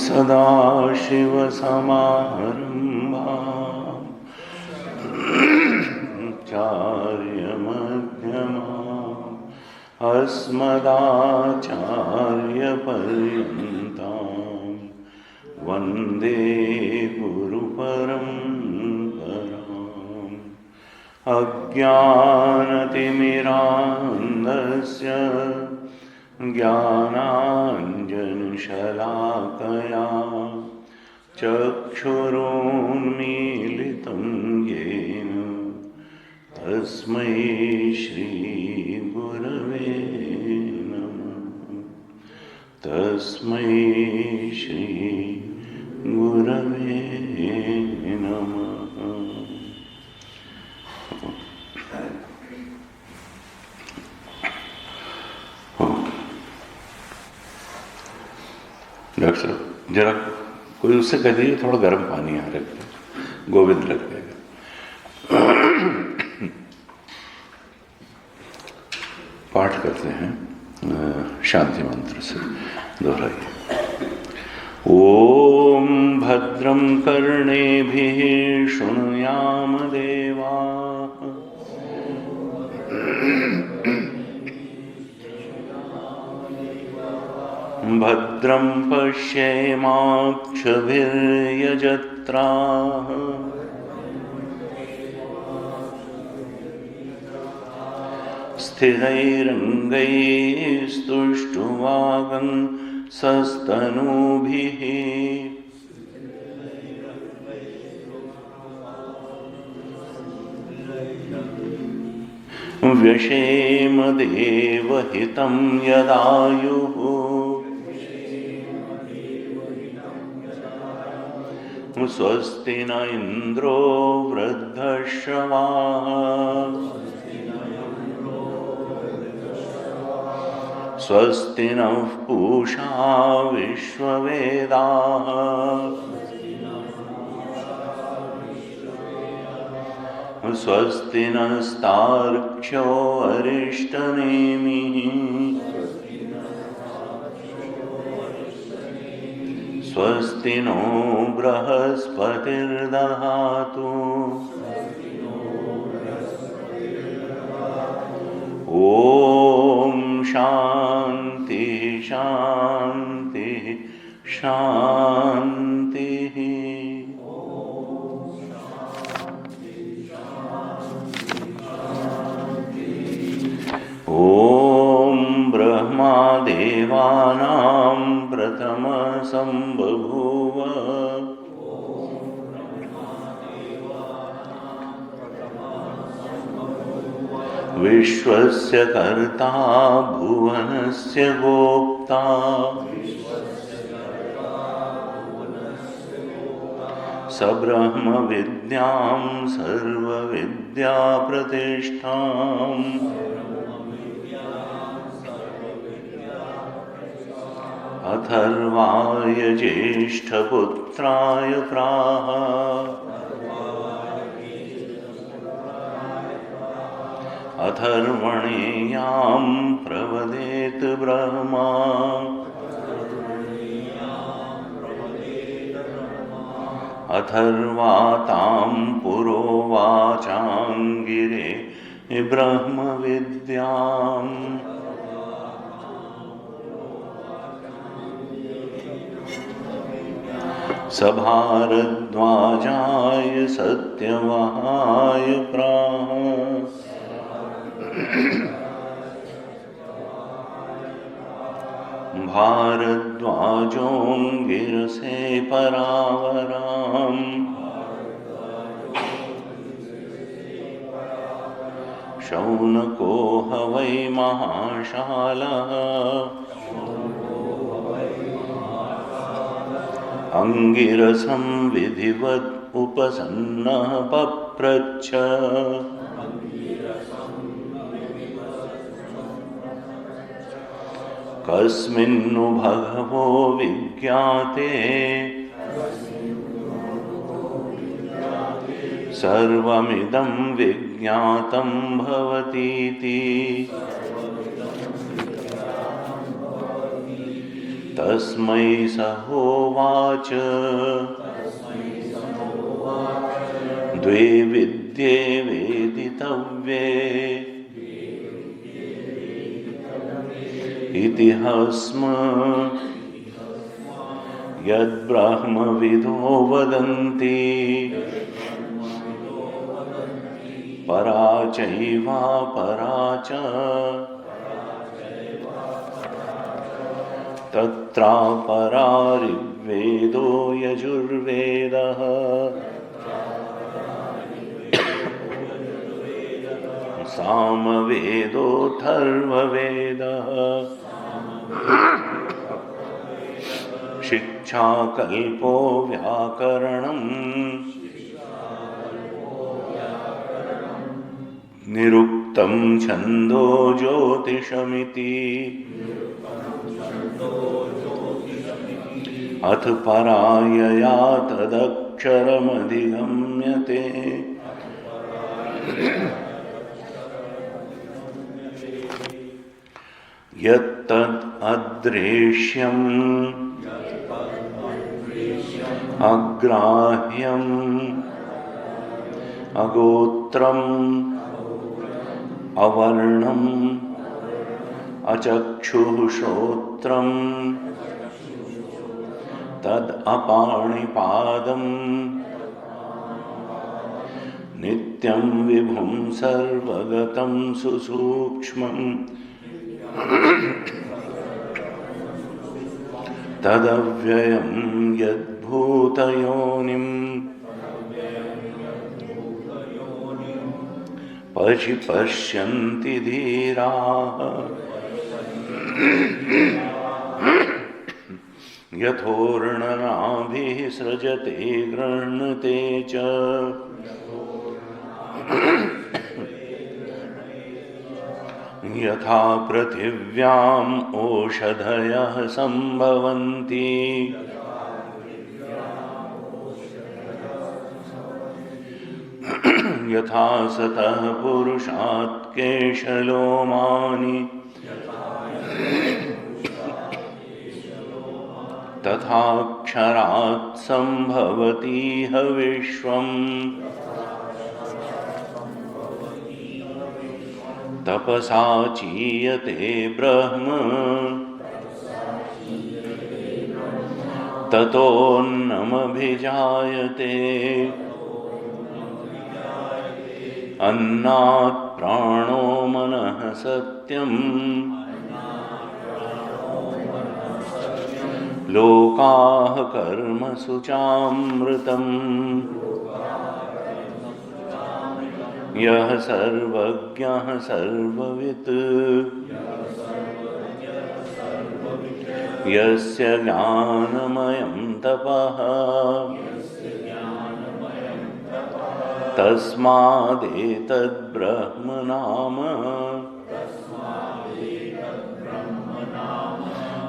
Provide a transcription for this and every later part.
सदाशिवसमारम्भाम् आचार्यमध्यमाम् अस्मदाचार्यपर्यन्ताम् वन्दे गुरुपरम्पराम्। अज्ञानतिमिरान्धस्य ज्ञानाञ्जनशलाकया चक्षुरुन्मीलितं येन तस्मै श्रीगुरवे नमः। तस्मै श्रीगुरवे नमः। डॉक्टर साहब जरा कोई उससे कह दीजिए थोड़ा गर्म पानी यहाँ रख दे, गोविंद लग जाएगा। पाठ करते हैं शांति मंत्र से, दोहराइए। ओम भद्रं कर्णेभिः शृणुयाम देवाः भद्रं पश्येमाक्षभिर्यजत्राः स्थिरैरङ्गैस्तुष्टुवागंसस्तनूभिः व्यशेम देवहितं यदायुः स्वस्ति न इंद्रो वृद्धश्रवाः स्वस्ति नः पूषा विश्ववेदाः स्वस्ति नस्तार्क्ष्यो अरिष्टनेमिः स्वस्ति नो बृहस्पतिर्दधातु ओम शांति शांति शांति। ओम ब्रह्मादेवानां प्रथमसंबभूव विश्वस्य कर्ता भुवनस्य गोप्ता सब्रह्म विद्यां सर्वविद्याप्रतिष्ठाम् अथर्वाय ज्येष्ठपुत्राय प्राह अथर्वणेयां प्रवदेत ब्रह्मा अथर्वातां पुरोवाचाङ्गिरे ब्रह्मविद्याम् स भारद्वाजाय सत्यवहाय प्राह भारद्वाजोऽङ्गिरसे परावराम् शौनको ह वै महाशालः अंगिरसं विधिवत् उपसन्नः पप्रच्छ कस्मिन्नु भगवो विज्ञाते सर्वमिदं विज्ञातं भवतीति तस्मै स होवाच द्वे विद्ये वेदितव्ये इति हस्म यद्ब्रह्मविदो वदन्ति परा चैवापरा च तत्रापरा ऋग्वेदो यजुर्वेदः सामवेदोऽथर्ववेदः शिक्षाकल्पो व्याकरणम् निरुक्तं छन्दो ज्योतिषमिति अथ परायया तदक्षरमधिगम्यते यत्तद् अदृश्यम् अग्राह्यम् अगोत्रम् अवर्णम् अचक्षुः श्रोत्रम् तद् अपाणिपादम् नित्यं विभुं सर्वगतं सुसूक्ष्मम् तदव्ययं यद्भूतयोनिम् पश्यन्ति धीराः यथोर्णनाभिः सृजते गृह्णते च यथा पृथिव्याम् ओषधयः सम्भवन्ति यथा सतः पुरुषात् केशलोमानि तथाक्षरात् सम्भवतीह विश्वम् तपसा चीयते ब्रह्म ततोऽन्नमभिजायते अन्नात् प्राणो मनः सत्यम् लोकाः कर्मसु चामृतम् यः सर्वज्ञः सर्ववित् यस्य ज्ञानमयं तपः तस्मादेतद्ब्रह्म नाम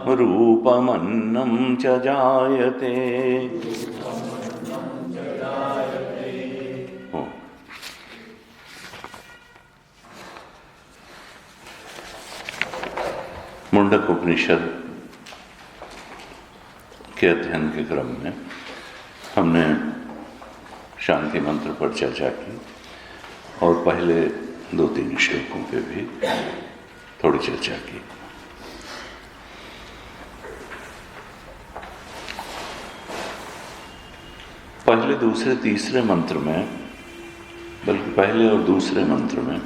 रूपमन्नं च जायते। मुंडक उपनिषद के अध्ययन के क्रम में हमने शांति मंत्र पर चर्चा की और पहले 2-3 श्लोकों पे भी थोड़ी चर्चा की। पहले, दूसरे, तीसरे मंत्र में, बल्कि पहले और दूसरे मंत्र में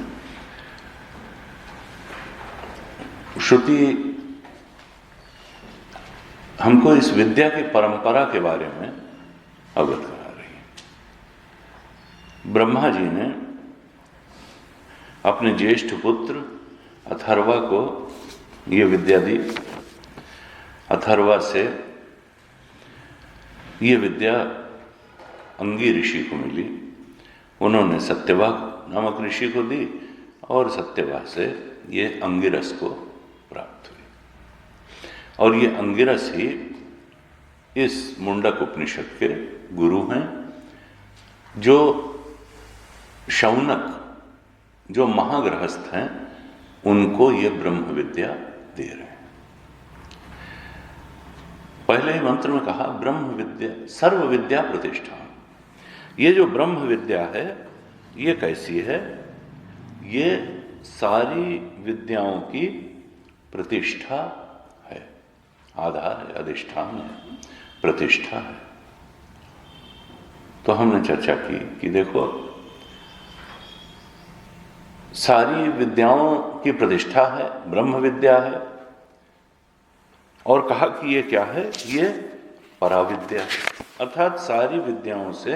श्रुति हमको इस विद्या की परंपरा के बारे में अवगत करा रही है। ब्रह्मा जी ने अपने ज्येष्ठ पुत्र अथर्वा को ये विद्या दी। अथर्वा से ये विद्या अंगी ऋषि को मिली। उन्होंने सत्यवाह नामक ऋषि को दी और सत्यवाह से ये अंगिरस को प्राप्त हुई। और ये अंगिरस ही इस मुंडक उपनिषद के गुरु हैं, जो शौनक, जो महागृहस्थ हैं, उनको ये ब्रह्म विद्या दे रहे हैं। पहले ही मंत्र में कहा ब्रह्म विद्या सर्व विद्या प्रतिष्ठा। ये जो ब्रह्म विद्या है ये कैसी है? ये सारी विद्याओं की प्रतिष्ठा है, आधार है, अधिष्ठान है, प्रतिष्ठा है। तो हमने चर्चा की कि देखो सारी विद्याओं की प्रतिष्ठा है, ब्रह्म विद्या है। और कहा कि ये क्या है? ये पराविद्या है, अर्थात सारी विद्याओं से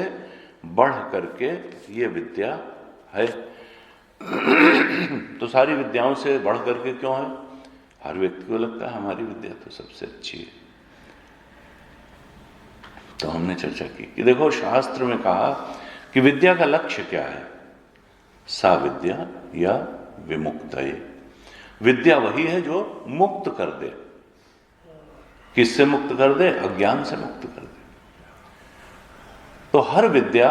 बढ़ करके ये विद्या है। तो सारी विद्याओं से बढ़ करके क्यों है? हर व्यक्ति को लगता है हमारी विद्या तो सबसे अच्छी है। तो हमने चर्चा की कि देखो शास्त्र में कहा कि विद्या का लक्ष्य क्या है? सा विद्या या विमुक्तये। विद्या वही है जो मुक्त कर दे। किससे मुक्त कर दे? अज्ञान से मुक्त कर दे। तो हर विद्या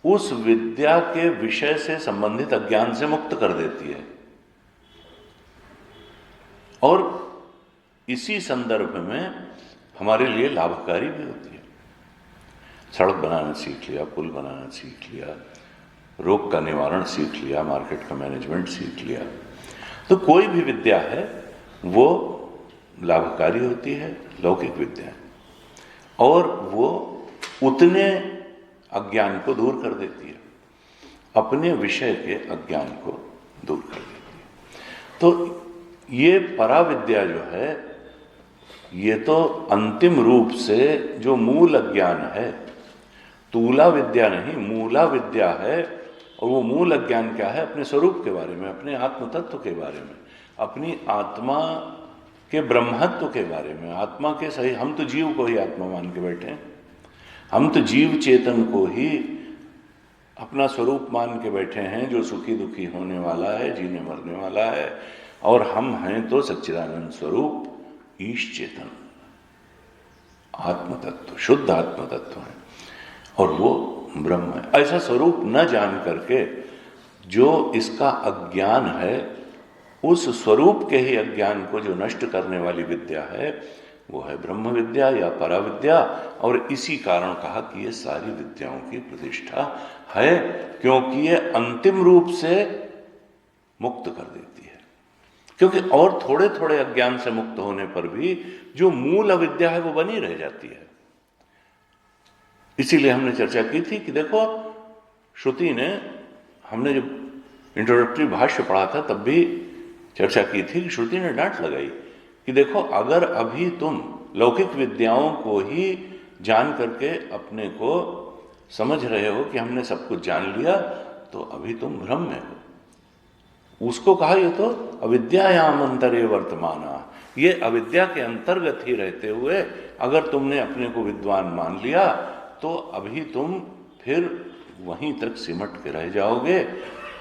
उस विद्या के विषय से संबंधित अज्ञान से मुक्त कर देती है। और इसी संदर्भ में हमारे लिए लाभकारी भी होती है। सड़क बनाना सीख लिया, पुल बनाना सीख लिया, रोग का निवारण सीख लिया, मार्केट का मैनेजमेंट सीख लिया, तो कोई भी विद्या है वो लाभकारी होती है, लौकिक विद्या, और वो उतने अज्ञान को दूर कर देती है, अपने विषय के अज्ञान को दूर कर देती है। तो ये पराविद्या जो है ये तो अंतिम रूप से जो मूल अज्ञान है, तूला विद्या नहीं, मूला विद्या है। और वो मूल अज्ञान क्या है? अपने स्वरूप के बारे में, अपने आत्म तत्व के बारे में, अपनी आत्मा के ब्रह्मत्व के बारे में, आत्मा के सही। हम तो जीव को ही आत्मा मान के बैठे हैं, हम तो जीव चेतन को ही अपना स्वरूप मान के बैठे हैं, जो सुखी दुखी होने वाला है, जीने मरने वाला है। और हम हैं तो सच्चिदानंद स्वरूप ईश चेतन आत्म तत्व, शुद्ध आत्म तत्व है, और वो ब्रह्म है। ऐसा स्वरूप न जान करके जो इसका अज्ञान है, उस स्वरूप के ही अज्ञान को जो नष्ट करने वाली विद्या है, वो है ब्रह्म विद्या या पराविद्या। और इसी कारण कहा कि ये सारी विद्याओं की प्रतिष्ठा है, क्योंकि ये अंतिम रूप से मुक्त कर देती है। क्योंकि और थोड़े थोड़े अज्ञान से मुक्त होने पर भी जो मूल अविद्या है वो बनी रह जाती है। इसीलिए हमने चर्चा की थी कि देखो श्रुति ने, हमने जब इंट्रोडक्टरी भाष्य पढ़ा था तब भी चर्चा की थी कि श्रुति ने डांट लगाई कि देखो अगर अभी तुम लौकिक विद्याओं को ही जान करके अपने को समझ रहे हो कि हमने सब कुछ जान लिया, तो अभी तुम भ्रम में हो। उसको कहा ये तो अविद्यायाम अंतरे वर्तमाना, ये अविद्या के अंतर्गत ही रहते हुए अगर तुमने अपने को विद्वान मान लिया तो अभी तुम फिर वहीं तक सिमट के रह जाओगे।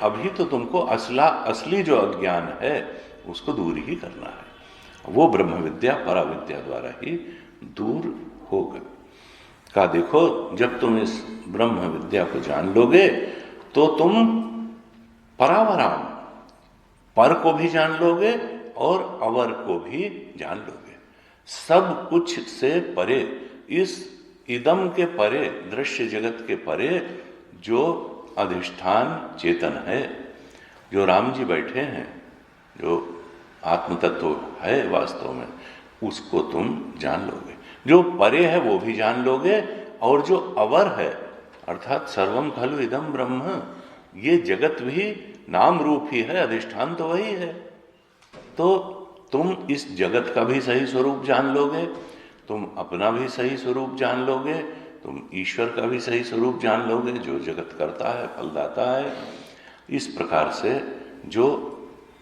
अभी तो तुमको असली जो अज्ञान है उसको दूर ही करना है। वो ब्रह्म विद्या पराविद्या द्वारा ही दूर होगा। कहा देखो, जब तुम इस ब्रह्म विद्या को जान लोगे तो तुम परावराम, पर को भी जान लोगे और अवर को भी जान लोगे। सब कुछ से परे, इस इदम के परे, दृश्य जगत के परे जो अधिष्ठान चेतन है, जो राम जी बैठे हैं, जो आत्म तत्व है वास्तव में, उसको तुम जान लोगे। जो परे है वो भी जान लोगे, और जो अवर है अर्थात सर्वम खलु इदम ब्रह्म, ये जगत भी नाम रूप ही है, अधिष्ठान तो वही है। तो तुम इस जगत का भी सही स्वरूप जान लोगे, तुम अपना भी सही स्वरूप जान लोगे, तुम ईश्वर का भी सही स्वरूप जान लोगे जो जगत करता है, फलदाता है। इस प्रकार से जो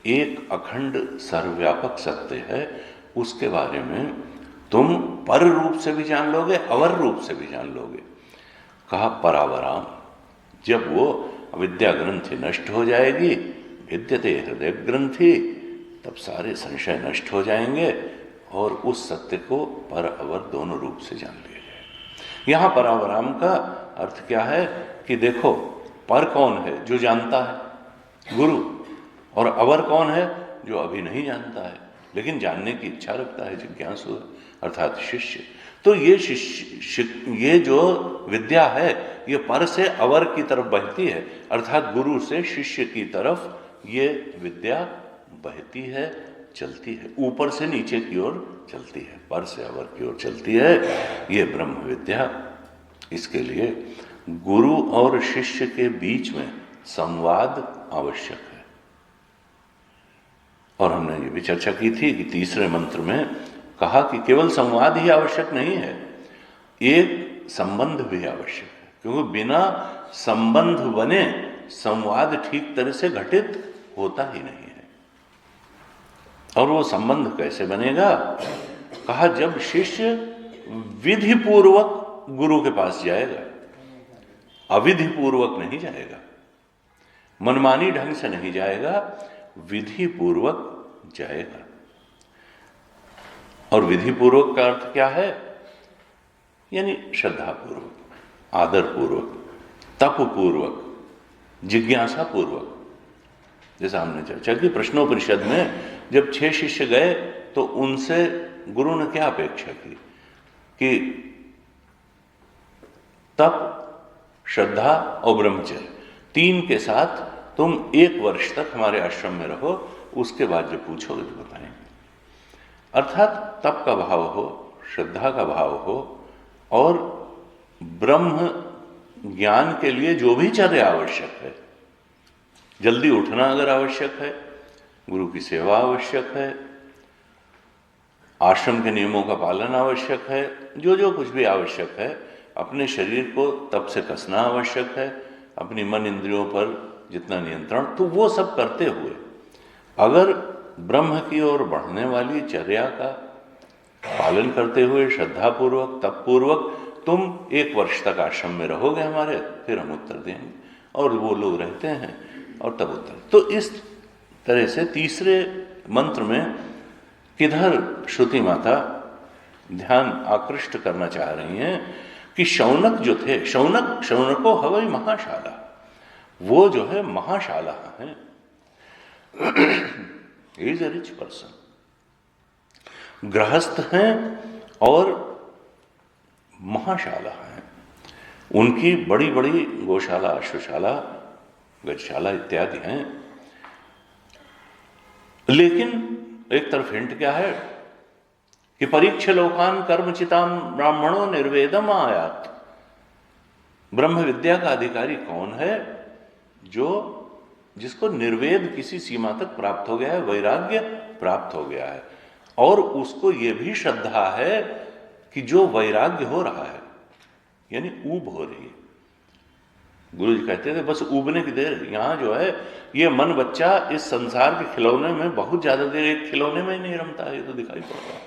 एक अखंड सर्वव्यापक सत्य है उसके बारे में तुम पर रूप से भी जान लोगे, अवर रूप से भी जान लोगे। कहा परावराम, जब वो अविद्या ग्रंथि नष्ट हो जाएगी, विद्यते हृदय ग्रंथि, तब सारे संशय नष्ट हो जाएंगे और उस सत्य को पर अवर दोनों रूप से जान लिया जाए। यहां परावराम का अर्थ क्या है कि देखो, पर कौन है? जो जानता है, गुरु। और अवर कौन है? जो अभी नहीं जानता है लेकिन जानने की इच्छा रखता है, जिज्ञासु है, अर्थात शिष्य। तो ये ये जो विद्या है ये पर से अवर की तरफ बहती है, अर्थात गुरु से शिष्य की तरफ ये विद्या बहती है, चलती है, ऊपर से नीचे की ओर चलती है, पर से अवर की ओर चलती है ये ब्रह्म विद्या। इसके लिए गुरु और शिष्य के बीच में संवाद आवश्यक है। और हमने ये भी चर्चा की थी कि तीसरे मंत्र में कहा कि केवल संवाद ही आवश्यक नहीं है, एक संबंध भी आवश्यक है, क्योंकि बिना संबंध बने संवाद ठीक तरह से घटित होता ही नहीं है। और वो संबंध कैसे बनेगा? कहा जब शिष्य विधि पूर्वक गुरु के पास जाएगा, अविधि पूर्वक नहीं जाएगा, मनमानी ढंग से नहीं जाएगा, विधि पूर्वक जाएगा। और विधि पूर्वक का अर्थ क्या है? यानी श्रद्धा पूर्वक, आदर पूर्वक, तप पूर्वक, जिज्ञासा पूर्वक। जैसा हमने चर्चा की, प्रश्नोपनिषद में जब 6 शिष्य गए तो उनसे गुरु ने क्या अपेक्षा की कि तप, श्रद्धा और ब्रह्मचर्य 3 के साथ तुम 1 वर्ष तक हमारे आश्रम में रहो, उसके बाद जो पूछोगे तो बताएंगे। अर्थात तप का भाव हो, श्रद्धा का भाव हो, और ब्रह्म ज्ञान के लिए जो भी चर्या आवश्यक है, जल्दी उठना अगर आवश्यक है, गुरु की सेवा आवश्यक है, आश्रम के नियमों का पालन आवश्यक है, जो जो कुछ भी आवश्यक है, अपने शरीर को तप से कसना आवश्यक है, अपनी मन इंद्रियों पर जितना नियंत्रण, तो वो सब करते हुए अगर ब्रह्म की ओर बढ़ने वाली चर्या का पालन करते हुए श्रद्धापूर्वक, तपपूर्वक तुम 1 वर्ष तक आश्रम में रहोगे हमारे, फिर हम उत्तर देंगे। और वो लोग रहते हैं और तब उत्तर। तो इस तरह से तीसरे मंत्र में किधर श्रुति माता ध्यान आकृष्ट करना चाह रही हैं कि शौनक जो थे, शौनको हवै महाशाला, वो जो है महाशाला है, इज ए रिच पर्सन, गृहस्थ हैं और महाशाला हैं। उनकी बड़ी बड़ी गौशाला, अश्वशाला, गजशाला इत्यादि हैं। लेकिन एक तरफ हिंट क्या है कि परीक्ष लोकान कर्मचिताम ब्राह्मणों निर्वेदम आयात। ब्रह्म विद्या का अधिकारी कौन है? जिसको निर्वेद किसी सीमा तक प्राप्त हो गया है, वैराग्य प्राप्त हो गया है, और उसको ये भी श्रद्धा है कि जो वैराग्य हो रहा है, यानी ऊब हो रही है। गुरु जी कहते थे बस ऊबने की देर। यहां जो है ये मन बच्चा इस संसार के खिलौने में बहुत ज्यादा देर एक खिलौने में ही नहीं रमता है, ये तो दिखाई पड़ता है।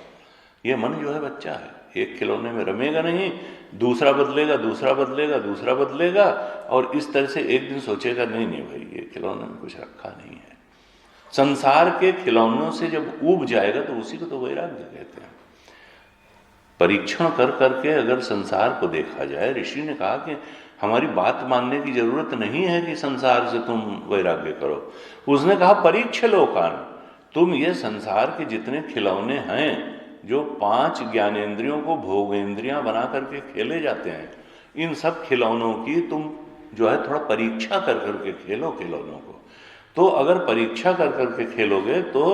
ये मन जो है बच्चा है, एक खिलौने में रमेगा नहीं, दूसरा बदलेगा, दूसरा बदलेगा, दूसरा बदलेगा, और इस तरह से एक दिन सोचेगा नहीं भाई ये खिलौने में कुछ रखा नहीं है, संसार के खिलौनों से जब ऊब जाएगा तो उसी को तो वैराग्य कहते हैं। परीक्षण कर करके अगर संसार को देखा जाए, ऋषि ने कहा कि हमारी बात मानने की जरूरत नहीं है कि संसार से तुम वैराग्य करो। उसने कहा परीक्ष लोकान, तुम ये संसार के जितने खिलौने हैं जो 5 ज्ञानेंद्रियों को भोगेंद्रियां बना करके खेले जाते हैं, इन सब खिलौनों की तुम जो है थोड़ा परीक्षा कर करके खेलो खिलौनों को। तो अगर परीक्षा कर करके खेलोगे तो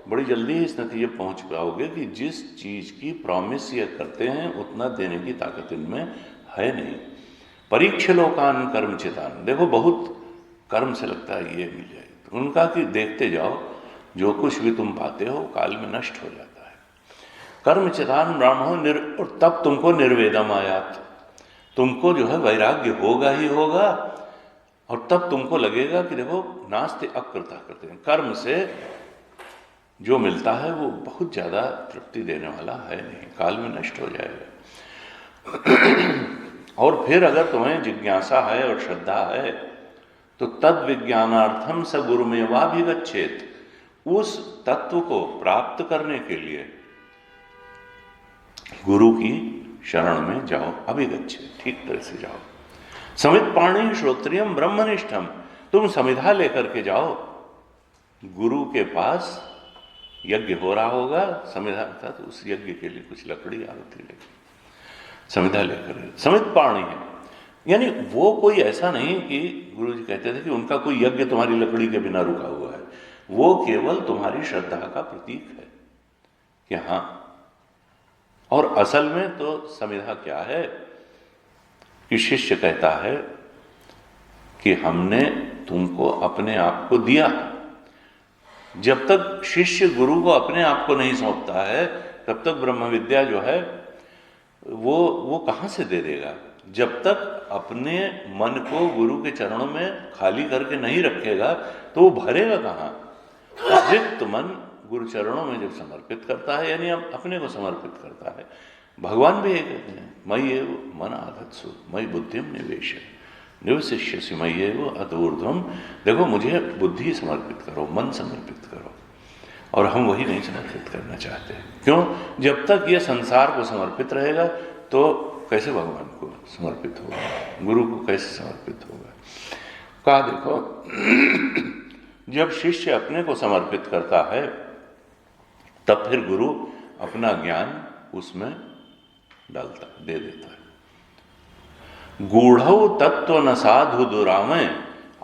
बड़ी जल्दी इस नतीजे पहुंच पाओगे कि जिस चीज की प्रॉमिस ये करते हैं उतना देने की ताकत इनमें है नहीं। परीक्ष लोकान कर्म चितान, देखो बहुत कर्म से लगता है ये मिल जाए, तो उनका कि देखते जाओ जो कुछ भी तुम पाते हो काल में नष्ट हो जाता है। कर्म चितान ब्राह्मणों और तब तुमको निर्वेदम आयात, तुमको जो है वैराग्य होगा ही होगा, और तब तुमको लगेगा कि देखो नास्ते अकृता करते हैं, कर्म से जो मिलता है वो बहुत ज्यादा तृप्ति देने वाला है नहीं, काल में नष्ट हो जाएगा। और फिर अगर तुम्हें जिज्ञासा है और श्रद्धा है तो तद विज्ञानार्थम स गुरुमेवाभिगच्छेत, उस तत्व को प्राप्त करने के लिए गुरु की शरण में जाओ, अभिगच्छेत, ठीक तरह से जाओ। समित पाणी श्रोत्रियम ब्रह्मनिष्ठम, तुम समिधा लेकर के जाओ, गुरु के पास यज्ञ हो रहा होगा, समिधा था तो उस यज्ञ के लिए कुछ लकड़ी आरती लेकर समिधा लेकर, समित पाणी है, यानी वो कोई ऐसा नहीं कि गुरु जी कहते थे कि उनका कोई यज्ञ तुम्हारी लकड़ी के बिना रुका हुआ है, वो केवल तुम्हारी श्रद्धा का प्रतीक है कि हाँ। और असल में तो समिधा क्या है कि शिष्य कहता है कि हमने तुमको अपने आप को दिया। जब तक शिष्य गुरु को अपने आप को नहीं सौंपता है तब तक ब्रह्म विद्या जो है वो कहां से दे देगा। जब तक अपने मन को गुरु के चरणों में खाली करके नहीं रखेगा तो वो भरेगा कहां। रिक्त मन गुरु चरणों में जब समर्पित करता है, यानी अपने को समर्पित करता है, भगवान भी ये कहते हैं मयि एव मन आधत्सु मयि बुद्धिम निवेश निवशिष्यसि मयि एव अत ऊर्ध्वम, देखो मुझे बुद्धि समर्पित करो, मन समर्पित करो, और हम वही नहीं समर्पित करना चाहते। क्यों? जब तक ये संसार को समर्पित रहेगा तो कैसे भगवान को समर्पित होगा, गुरु को कैसे समर्पित होगा। कहा देखो जब शिष्य अपने को समर्पित करता है तब फिर गुरु अपना ज्ञान उसमें डालता दे देता है। गूढ़ो तत्व न साधु दुरामे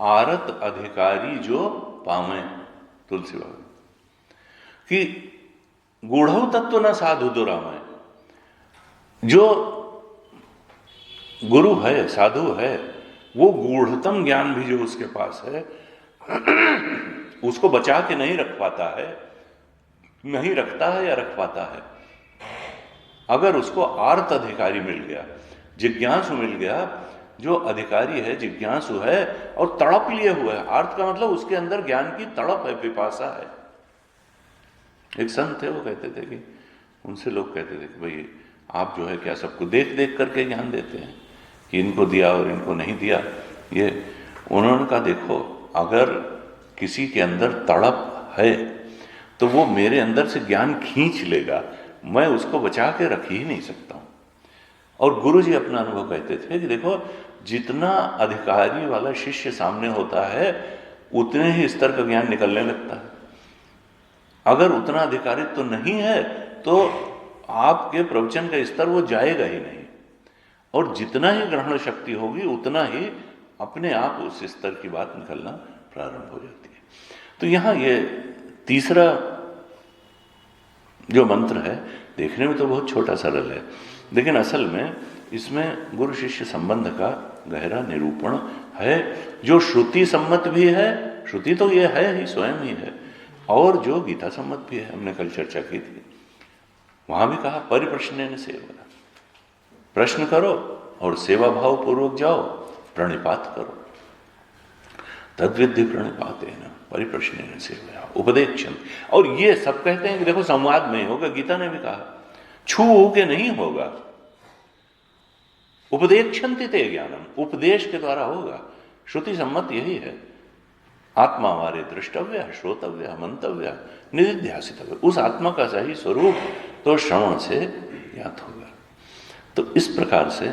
आरत अधिकारी जो पावे, तुलसी बाबा कि गूढ़ो तत्व न साधु दुरामे, जो गुरु है साधु है वो गूढ़तम ज्ञान भी जो उसके पास है उसको बचा के नहीं रख पाता है, नहीं रखता है या रख पाता है। अगर उसको आर्त अधिकारी मिल गया, जिज्ञासु मिल गया, जो अधिकारी है जिज्ञासु है और तड़प लिए हुआ है, आर्त का मतलब उसके अंदर ज्ञान की तड़प है, पिपासा है। एक संत थे वो कहते थे कि उनसे लोग कहते थे कि भाई आप जो है क्या सबको देख देख करके ज्ञान देते हैं कि इनको दिया और इनको नहीं दिया। ये उन्होंने कहा देखो अगर किसी के अंदर तड़प है तो वो मेरे अंदर से ज्ञान खींच लेगा, मैं उसको बचा के रख ही नहीं सकता हूं। और गुरु जी अपना अनुभव कहते थे कि देखो जितना अधिकारी वाला शिष्य सामने होता है उतने ही स्तर का ज्ञान निकलने लगता है। अगर उतना अधिकारित्व तो नहीं है तो आपके प्रवचन का स्तर वो जाएगा ही नहीं, और जितना ही ग्रहण शक्ति होगी उतना ही अपने आप उस स्तर की बात निकलना प्रारंभ हो जाती है। तो यहां ये तीसरा जो मंत्र है देखने में तो बहुत छोटा सरल है, लेकिन असल में इसमें गुरु शिष्य संबंध का गहरा निरूपण है, जो श्रुति सम्मत भी है, श्रुति तो ये है ही स्वयं ही है, और जो गीता सम्मत भी है, हमने कल चर्चा की थी। वहां भी कहा परिप्रश्नेन सेवा, प्रश्न करो और सेवा भाव पूर्वक जाओ, प्रणिपात करो। तद्विद्धि प्रणिपातेन परिप्रश्नेन सेवा उपदेक्षण। और ये सब कहते हैं कि देखो संवाद में होगा, गीता ने भी कहा छू के नहीं होगा, उपदेक्षन्ति ते ज्ञानम, उपदेश के द्वारा होगा। श्रुति सम्मत यही है। आत्मा हमारे दृष्टव्य, श्रोतव्य, मंतव्य, निधिध्यासितव्य। उस आत्मा का सही स्वरूप तो श्रवण से ज्ञात होगा। तो इस प्रकार से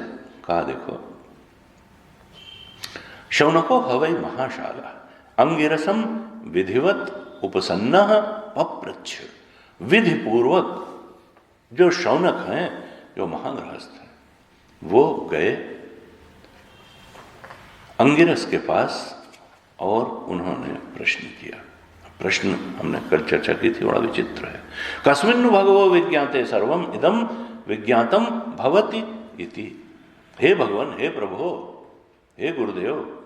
कहा, देखो, शौनको हवै महाशाला अंगिरसम विधिवत उपसन्न पप्रच्छ। विधि पूर्वक जो शौनक हैं, जो महागृहस्थ हैं, वो गए अंगिरस के पास और उन्होंने प्रश्न किया। प्रश्न हमने कल चर्चा की थी, बड़ा विचित्र है। कस्मिन् भगवो विज्ञाते सर्वम इदम विज्ञातम भवति इति। हे भगवान, हे प्रभो, हे गुरुदेव,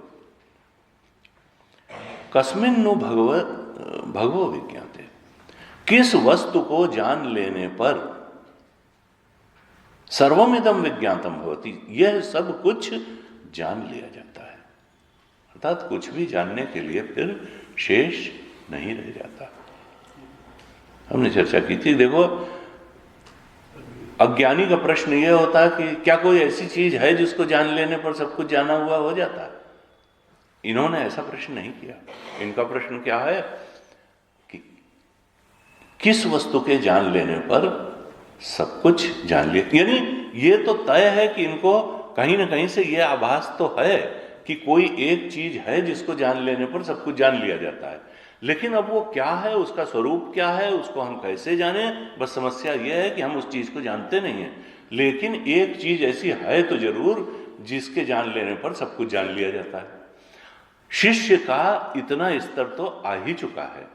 कस्मिन्नु भगवो विज्ञाते, किस वस्तु को जान लेने पर सर्वमिदम विज्ञातम भवति, यह सब कुछ जान लिया जाता है। अर्थात कुछ भी जानने के लिए फिर शेष नहीं रह जाता। हमने चर्चा की थी, देखो, अज्ञानी का प्रश्न यह होता है कि क्या कोई ऐसी चीज है जिसको जान लेने पर सब कुछ जाना हुआ हो जाता है। इन्होंने ऐसा प्रश्न नहीं किया। इनका प्रश्न क्या है कि किस वस्तु के जान लेने पर सब कुछ जान लिया। यानी ये तो तय है कि इनको कहीं ना कहीं से ये आभास तो है कि कोई एक चीज है जिसको जान लेने पर सब कुछ जान लिया जाता है, लेकिन अब वो क्या है, उसका स्वरूप क्या है, उसको हम कैसे जाने। बस समस्या यह है कि हम उस चीज को जानते नहीं हैं। लेकिन एक चीज ऐसी है तो जरूर जिसके जान लेने पर सब कुछ जान लिया जाता है। शिष्य का इतना स्तर तो आ ही चुका है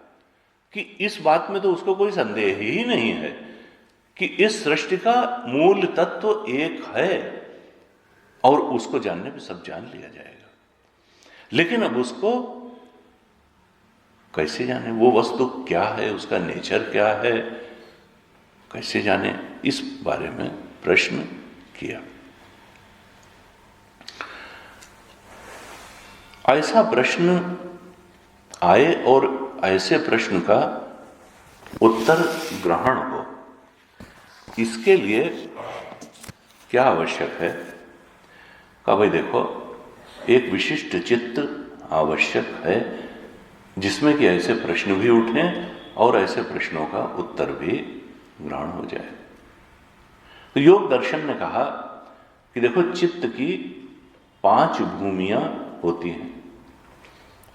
कि इस बात में तो उसको कोई संदेह ही नहीं है कि इस सृष्टि का मूल तत्व एक है और उसको जानने पे सब जान लिया जाएगा। लेकिन अब उसको कैसे जाने, वो वस्तु क्या है, उसका नेचर क्या है, कैसे जाने, इस बारे में प्रश्न किया। ऐसा प्रश्न आए और ऐसे प्रश्न का उत्तर ग्रहण हो, इसके लिए क्या आवश्यक है? का भाई देखो, एक विशिष्ट चित्त आवश्यक है जिसमें कि ऐसे प्रश्न भी उठें और ऐसे प्रश्नों का उत्तर भी ग्रहण हो जाए। तो योग दर्शन ने कहा कि देखो, चित्त की 5 भूमियां होती हैं।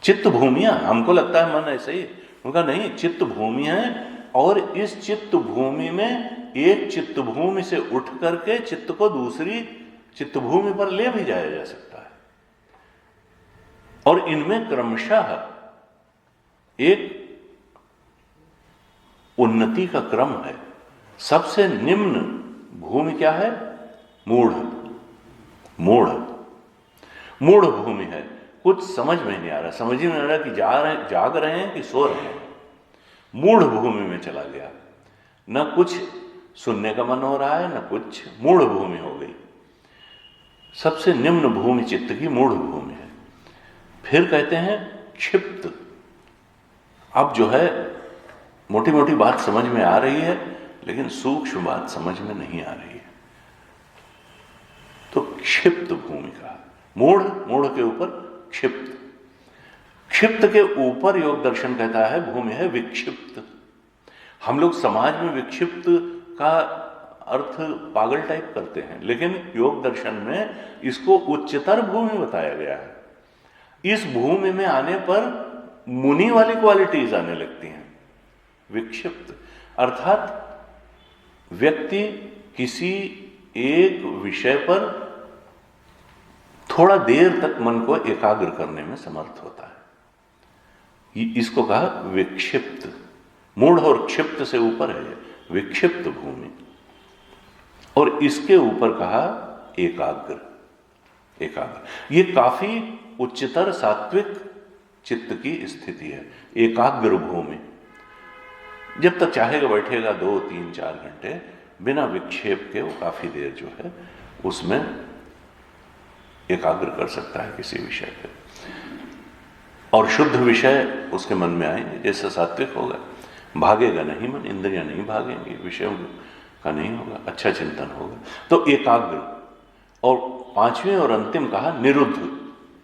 चित्त भूमियां, हमको लगता है मन ऐसे ही, उनका नहीं, चित्त भूमि है। और इस चित्त भूमि में एक चित्त भूमि से उठ करके चित्त को दूसरी चित्त भूमि पर ले भी जाया जा सकता है। और इनमें क्रमशः एक उन्नति का क्रम है। सबसे निम्न भूमि क्या है? मूढ़ भूमि है। कुछ समझ में नहीं आ रहा, समझ ही नहीं आ रहा कि जाग रहे हैं कि सो रहे हैं। मूढ़ भूमि में चला गया, न कुछ सुनने का मन हो रहा है, न कुछ, मूढ़ भूमि हो गई। सबसे निम्न भूमि चित्त की मूढ़ भूमि है। फिर कहते हैं क्षिप्त। अब जो है मोटी मोटी बात समझ में आ रही है, लेकिन सूक्ष्म बात समझ में नहीं आ रही है। तो क्षिप्त भूमि का, मूढ़ के ऊपर क्षिप्त। क्षिप्त के ऊपर योग दर्शन कहता है भूमि है विक्षिप्त। हम लोग समाज में विक्षिप्त का अर्थ पागल टाइप करते हैं, लेकिन योग दर्शन में इसको उच्चतर भूमि बताया गया है। इस भूमि में आने पर मुनि वाली क्वालिटीज आने लगती हैं। विक्षिप्त अर्थात व्यक्ति किसी एक विषय पर थोड़ा देर तक मन को एकाग्र करने में समर्थ होता है। इसको कहा विक्षिप्त। मूढ़ और क्षिप्त से ऊपर है विक्षिप्त भूमि। और इसके ऊपर कहा एकाग्र। ये काफी उच्चतर सात्विक चित्त की स्थिति है। एकाग्र भूमि, जब तक चाहेगा बैठेगा 2, 3, 4 घंटे बिना विक्षेप के, वो काफी देर जो है उसमें एकाग्र कर सकता है किसी विषय पे। और शुद्ध विषय उसके मन में आएंगे। जैसा सात्विक होगा, भागेगा नहीं मन, इंद्रियां नहीं भागेंगी, विषयों का नहीं होगा, अच्छा चिंतन होगा। तो एकाग्र। और 5वें और अंतिम कहा निरुद्ध।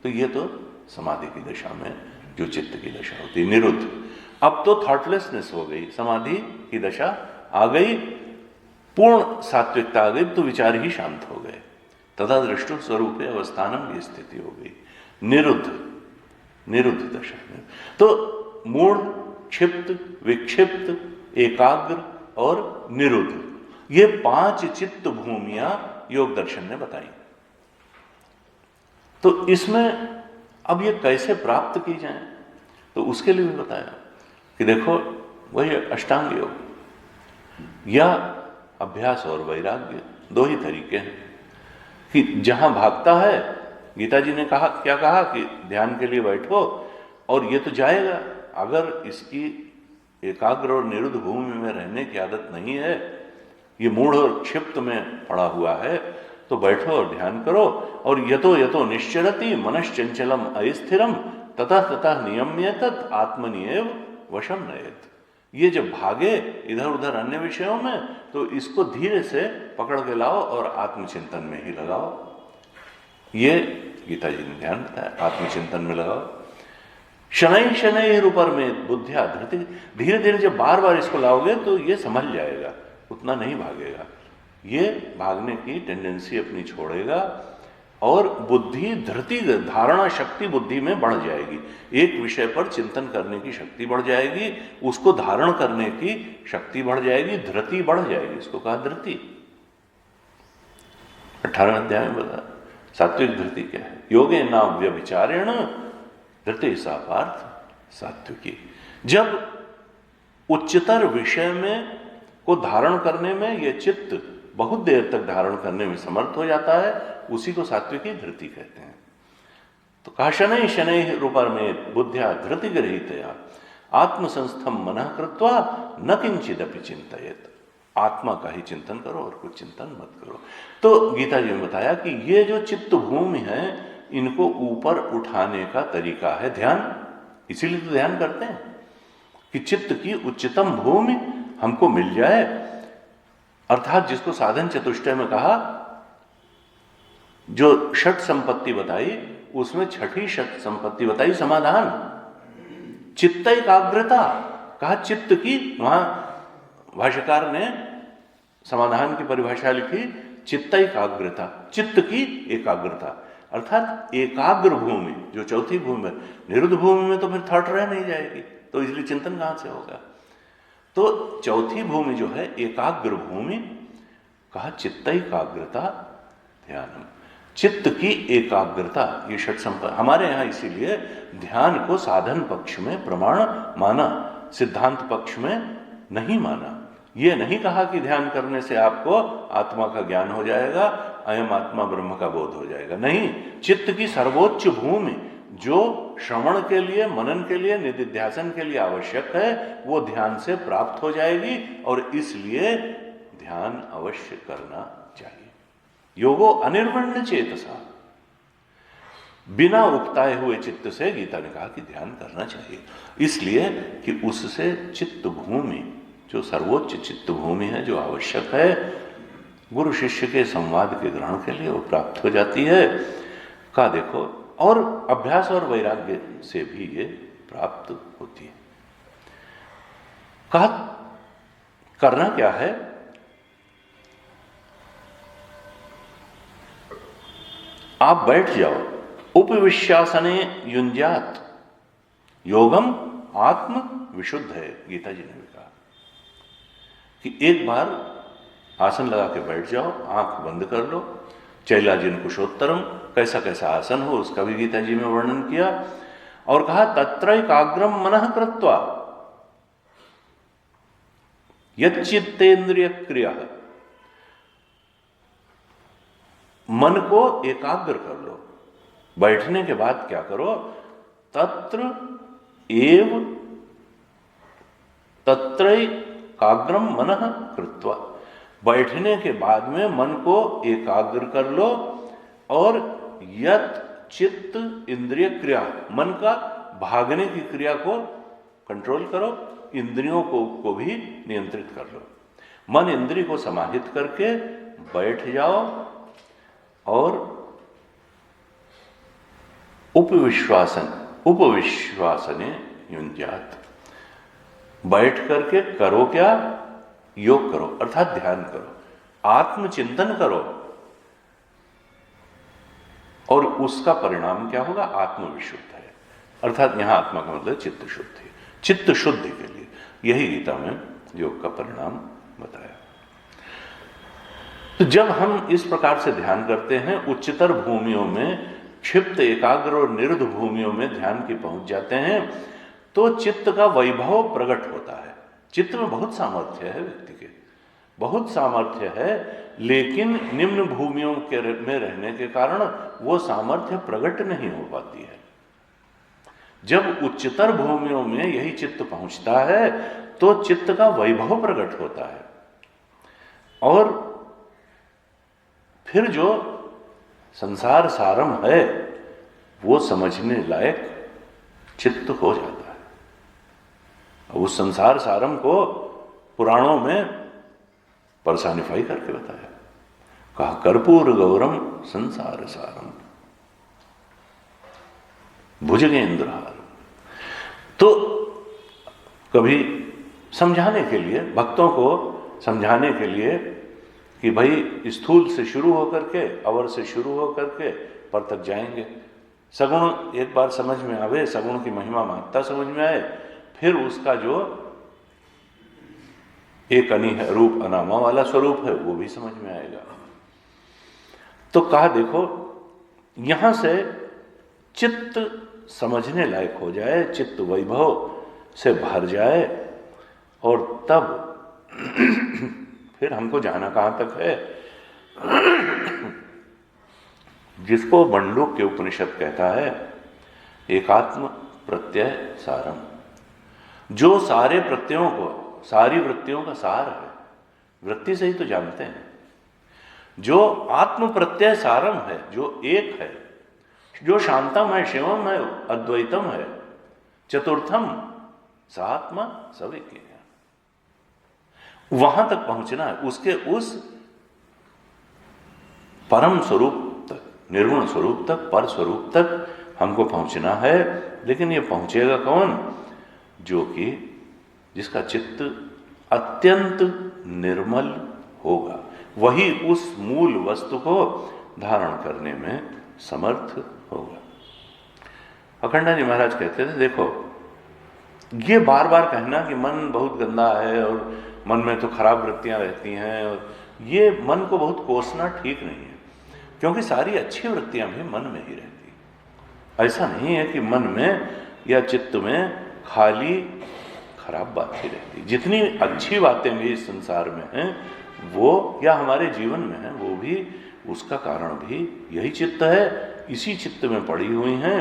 तो ये तो समाधि की दशा में जो चित्त की दशा होती है, निरुद्ध। अब तो थॉटलेसनेस हो गई, समाधि की दशा आ गई, पूर्ण सात्विकता आ गई, तो विचार ही शांत हो गए। तथा दृष्टु स्वरूप अवस्थानम की स्थिति हो गई, निरुद्ध दशा में। तो मूढ़, क्षिप्त, विक्षिप्त, एकाग्र और निरुद्ध, ये 5 चित्त भूमियां योग दर्शन ने बताई। तो इसमें अब ये कैसे प्राप्त की जाए, तो उसके लिए भी बताया कि देखो वही अष्टांग योग या अभ्यास और वैराग्य, 2 ही तरीके हैं कि जहां भागता है, गीता जी ने कहा, क्या कहा कि ध्यान के लिए बैठो और ये तो जाएगा, अगर इसकी एकाग्र और निरुद्ध भूमि में रहने की आदत नहीं है, ये मूढ़ और क्षिप्त में पड़ा हुआ है, तो बैठो और ध्यान करो। और यतो निश्चरति मनश्चंचलम अस्थिरम ततः ततः नियम्येत आत्मनिएव वशम नयेत। ये जब भागे इधर उधर अन्य विषयों में, तो इसको धीरे से पकड़ के लाओ और आत्मचिंतन में ही लगाओ। ये गीता जी ने ध्यान बताया, आत्मचिंतन में लगाओ। शनै शनै रूपर में बुद्धिया धृति, धीरे धीरे जब बार बार इसको लाओगे तो ये संभल जाएगा, उतना नहीं भागेगा, ये भागने की टेंडेंसी अपनी छोड़ेगा और बुद्धि धृति, धारणा शक्ति बुद्धि में बढ़ जाएगी। एक विषय पर चिंतन करने की शक्ति बढ़ जाएगी, उसको धारण करने की शक्ति बढ़ जाएगी, धृति बढ़ जाएगी। इसको कहा धृति, 18 अध्याय में बता सात्विक धृति क्या है। योगे ना व्यभिचारेण धृति सा पार्थ सात्विकी। जब उच्चतर विषय में को धारण करने में यह चित्त बहुत देर तक धारण करने में समर्थ हो जाता है, उसी को सात्विकी धृति कहते हैं। तो कहा शनै शनै रूपर में बुद्धिया धृति गृहीतया आत्मसंस्थम मनः कृत्वा न किंचिदपि चिंतयेत। आत्मा का ही चिंतन करो और कुछ चिंतन मत करो। तो गीता जी ने बताया कि ये जो चित्त भूमि है, इनको ऊपर उठाने का तरीका है ध्यान। इसीलिए तो ध्यान करते हैं कि चित्त की उच्चतम भूमि हमको मिल जाए, अर्थात जिसको साधन चतुष्टय में कहा, जो षट संपत्ति बताई उसमें छठी षट संपत्ति बताई समाधान, चित्त एकाग्रता। कहा चित्त की, वहां भाष्यकार ने समाधान की परिभाषा लिखी चित्त एकाग्रता, चित्त की एकाग्रता, अर्थात एकाग्र भूमि जो चौथी भूमि है। निरुद्ध भूमि में तो फिर थॉट रह नहीं जाएगी, तो इसलिए चिंतन कहां से होगा। तो चौथी भूमि जो है एकाग्र भूमि, कहा चित्त एकाग्रता ध्यानम, चित्त की एकाग्रता। ये षट संपत्ति हमारे यहाँ इसीलिए ध्यान को साधन पक्ष में प्रमाण माना, सिद्धांत पक्ष में नहीं माना। ये नहीं कहा कि ध्यान करने से आपको आत्मा का ज्ञान हो जाएगा, अयम आत्मा ब्रह्म का बोध हो जाएगा, नहीं। चित्त की सर्वोच्च भूमि जो श्रवण के लिए, मनन के लिए, निधिध्यासन के लिए आवश्यक है, वो ध्यान से प्राप्त हो जाएगी। और इसलिए ध्यान अवश्य करना चाहिए। योगो अनिर्वण्य चेतसा, बिना उकताए हुए चित्त से गीता ने कहा कि ध्यान करना चाहिए, इसलिए कि उससे चित्त भूमि जो सर्वोच्च चित्त भूमि है, जो आवश्यक है गुरु शिष्य के संवाद के ग्रहण के लिए, वो प्राप्त हो जाती है। का देखो, और अभ्यास और वैराग्य से भी ये प्राप्त होती है। कहा करना क्या है, आप बैठ जाओ, उपविश्यासने युंज्यात योगम आत्म विशुद्ध है। गीता जी ने भी कहा कि एक बार आसन लगा के बैठ जाओ, आंख बंद कर लो, चैलाजिन कुशोत्तरम, कैसा कैसा आसन हो उसका भी गीता जी में वर्णन किया। और कहा तत्रैकाग्रम मनः कृत्वा यच्चित्तेन्द्रिय क्रिया, मन को एकाग्र कर लो। बैठने के बाद क्या करो, तत्र एव तत्रैकाग्रम मनः कृत्वा, बैठने के बाद में मन को एकाग्र कर लो और यत चित्त इंद्रिय क्रिया, मन का भागने की क्रिया को कंट्रोल करो, इंद्रियों को भी नियंत्रित कर लो। मन इंद्रिय को समाहित करके बैठ जाओ और उपविश्वासन, उपविश्वासने युञ्जात। बैठ करके करो क्या? योग करो, अर्थात ध्यान करो, आत्मचिंतन करो, और उसका परिणाम क्या होगा? आत्मविशुद्ध है। अर्थात यहां आत्मा का मतलब चित्त शुद्धि, चित्त शुद्धि के लिए यही गीता में योग का परिणाम बताया। तो जब हम इस प्रकार से ध्यान करते हैं, उच्चतर भूमियों में, क्षिप्त एकाग्र और निरुद्ध भूमियों में ध्यान की पहुंच जाते हैं, तो चित्त का वैभव प्रकट होता है। चित्त में बहुत सामर्थ्य है, व्यक्ति के बहुत सामर्थ्य है, लेकिन निम्न भूमियों के में रहने के कारण वो सामर्थ्य प्रकट नहीं हो पाती है। जब उच्चतर भूमियों में यही चित्त पहुंचता है तो चित्त का वैभव प्रकट होता है, और फिर जो संसार सारम है वो समझने लायक चित्त हो जाता है। उस संसार सारम को पुराणों में पर्सनिफाई करके बताया, कहा कर्पूर गौरम संसार सारम भुजगेंद्रहारम। तो कभी समझाने के लिए, भक्तों को समझाने के लिए कि भाई स्थूल से शुरू होकर के, अवर से शुरू होकर के पर तक जाएंगे, सगुण एक बार समझ में आवे, सगुण की महिमा महत्ता समझ में आए, फिर उसका जो एक अनी है रूप अनामा वाला स्वरूप है वो भी समझ में आएगा। तो कहा देखो यहां से चित्त समझने लायक हो जाए, चित्त वैभव से भर जाए, और तब फिर हमको जाना कहां तक है? जिसको मंडूक के उपनिषद कहता है एकात्म प्रत्यय सारम, जो सारे प्रत्ययों को, सारी वृत्तियों का सार है। वृत्ति से ही तो जानते हैं। जो आत्म प्रत्यय सारम है, जो एक है, जो शांतम है, शिवम है, अद्वैतम है, चतुर्थम सात्मा सविज्ञेय, वहां तक पहुंचना है। उसके उस परम स्वरूप तक, निर्गुण स्वरूप तक, पर स्वरूप तक हमको पहुंचना है। लेकिन ये पहुंचेगा कौन? जो कि जिसका चित्त अत्यंत निर्मल होगा, वही उस मूल वस्तु को धारण करने में समर्थ होगा। अखंडानंद जी महाराज कहते थे देखो ये बार बार कहना कि मन बहुत गंदा है और मन में तो खराब वृत्तियां रहती हैं, और ये मन को बहुत कोसना ठीक नहीं है, क्योंकि सारी अच्छी वृत्तियां भी मन में ही रहती। ऐसा नहीं है कि मन में या चित्त में खाली खराब बात ही रहती। जितनी अच्छी बातें भी इस संसार में हैं वो, या हमारे जीवन में हैं, वो भी उसका कारण भी यही चित्त है, इसी चित्त में पड़ी हुई हैं।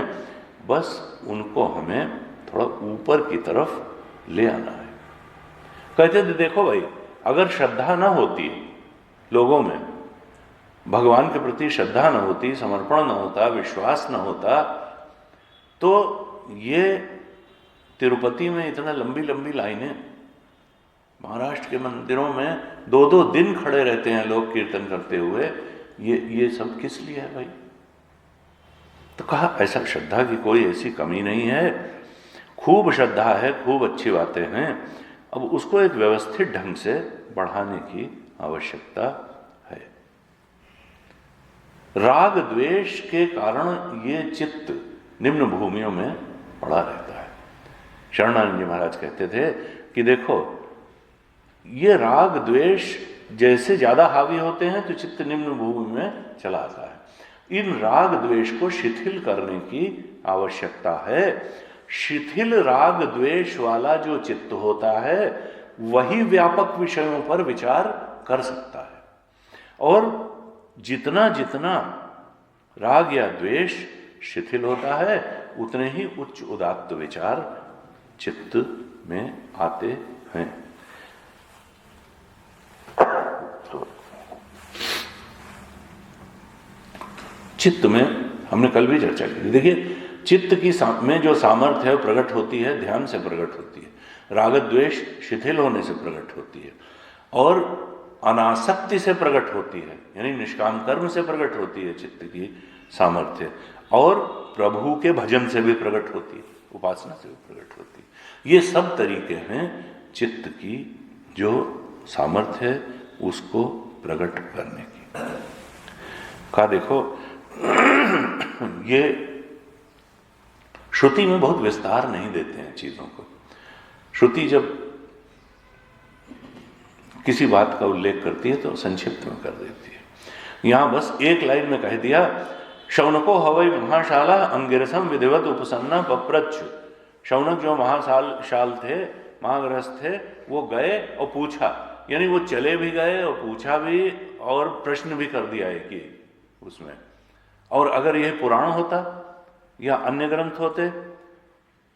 बस उनको हमें थोड़ा ऊपर की तरफ ले आना है। कहते थे देखो भाई, अगर श्रद्धा ना होती लोगों में, भगवान के प्रति श्रद्धा न होती, समर्पण न होता, विश्वास न होता, तो ये तिरुपति में इतना लंबी लंबी लाइनें, महाराष्ट्र के मंदिरों में 2-2 दिन खड़े रहते हैं लोग कीर्तन करते हुए, ये सब किस लिए है भाई? तो कहा ऐसा श्रद्धा की कोई ऐसी कमी नहीं है, खूब श्रद्धा है, खूब अच्छी बातें हैं। अब उसको एक व्यवस्थित ढंग से बढ़ाने की आवश्यकता है। राग द्वेष के कारण ये चित्त निम्न भूमियों में पड़ा रहता है। शरणानंद जी महाराज कहते थे कि देखो ये राग द्वेष जैसे ज्यादा हावी होते हैं तो चित्त निम्न भूमि में चला आता है। इन राग द्वेष को शिथिल करने की आवश्यकता है। शिथिल राग द्वेष वाला जो चित्त होता है वही व्यापक विषयों पर विचार कर सकता है, और जितना जितना राग या द्वेष शिथिल होता है उतने ही उच्च उदात्त विचार चित्त में आते हैं। तो चित्त में हमने कल भी चर्चा की, देखिए चित्त की में जो सामर्थ्य है प्रकट होती है ध्यान से प्रकट होती है, राग द्वेष शिथिल होने से प्रकट होती है, और अनासक्ति से प्रकट होती है, यानी निष्काम कर्म से प्रकट होती है चित्त की सामर्थ्य, और प्रभु के भजन से भी प्रकट होती है, उपासना से भी प्रकट होती है। ये सब तरीके हैं चित्त की जो सामर्थ्य है उसको प्रकट करने की। का देखो ये श्रुति में बहुत विस्तार नहीं देते हैं चीजों को। श्रुति जब किसी बात का उल्लेख करती है तो संक्षिप्त में कर देती है। यहां बस एक लाइन में कह दिया, शौनको हवै महाशाला अंगिरसम विधिवत उपसन्ना पप्रच्छु। शौनक जो महाशाल थे, महागृहस्थ थे, वो गए और पूछा, यानी वो चले भी गए और पूछा भी और प्रश्न भी कर दिया एक ही उसमें। और अगर यह पुराण होता या अन्य ग्रंथ होते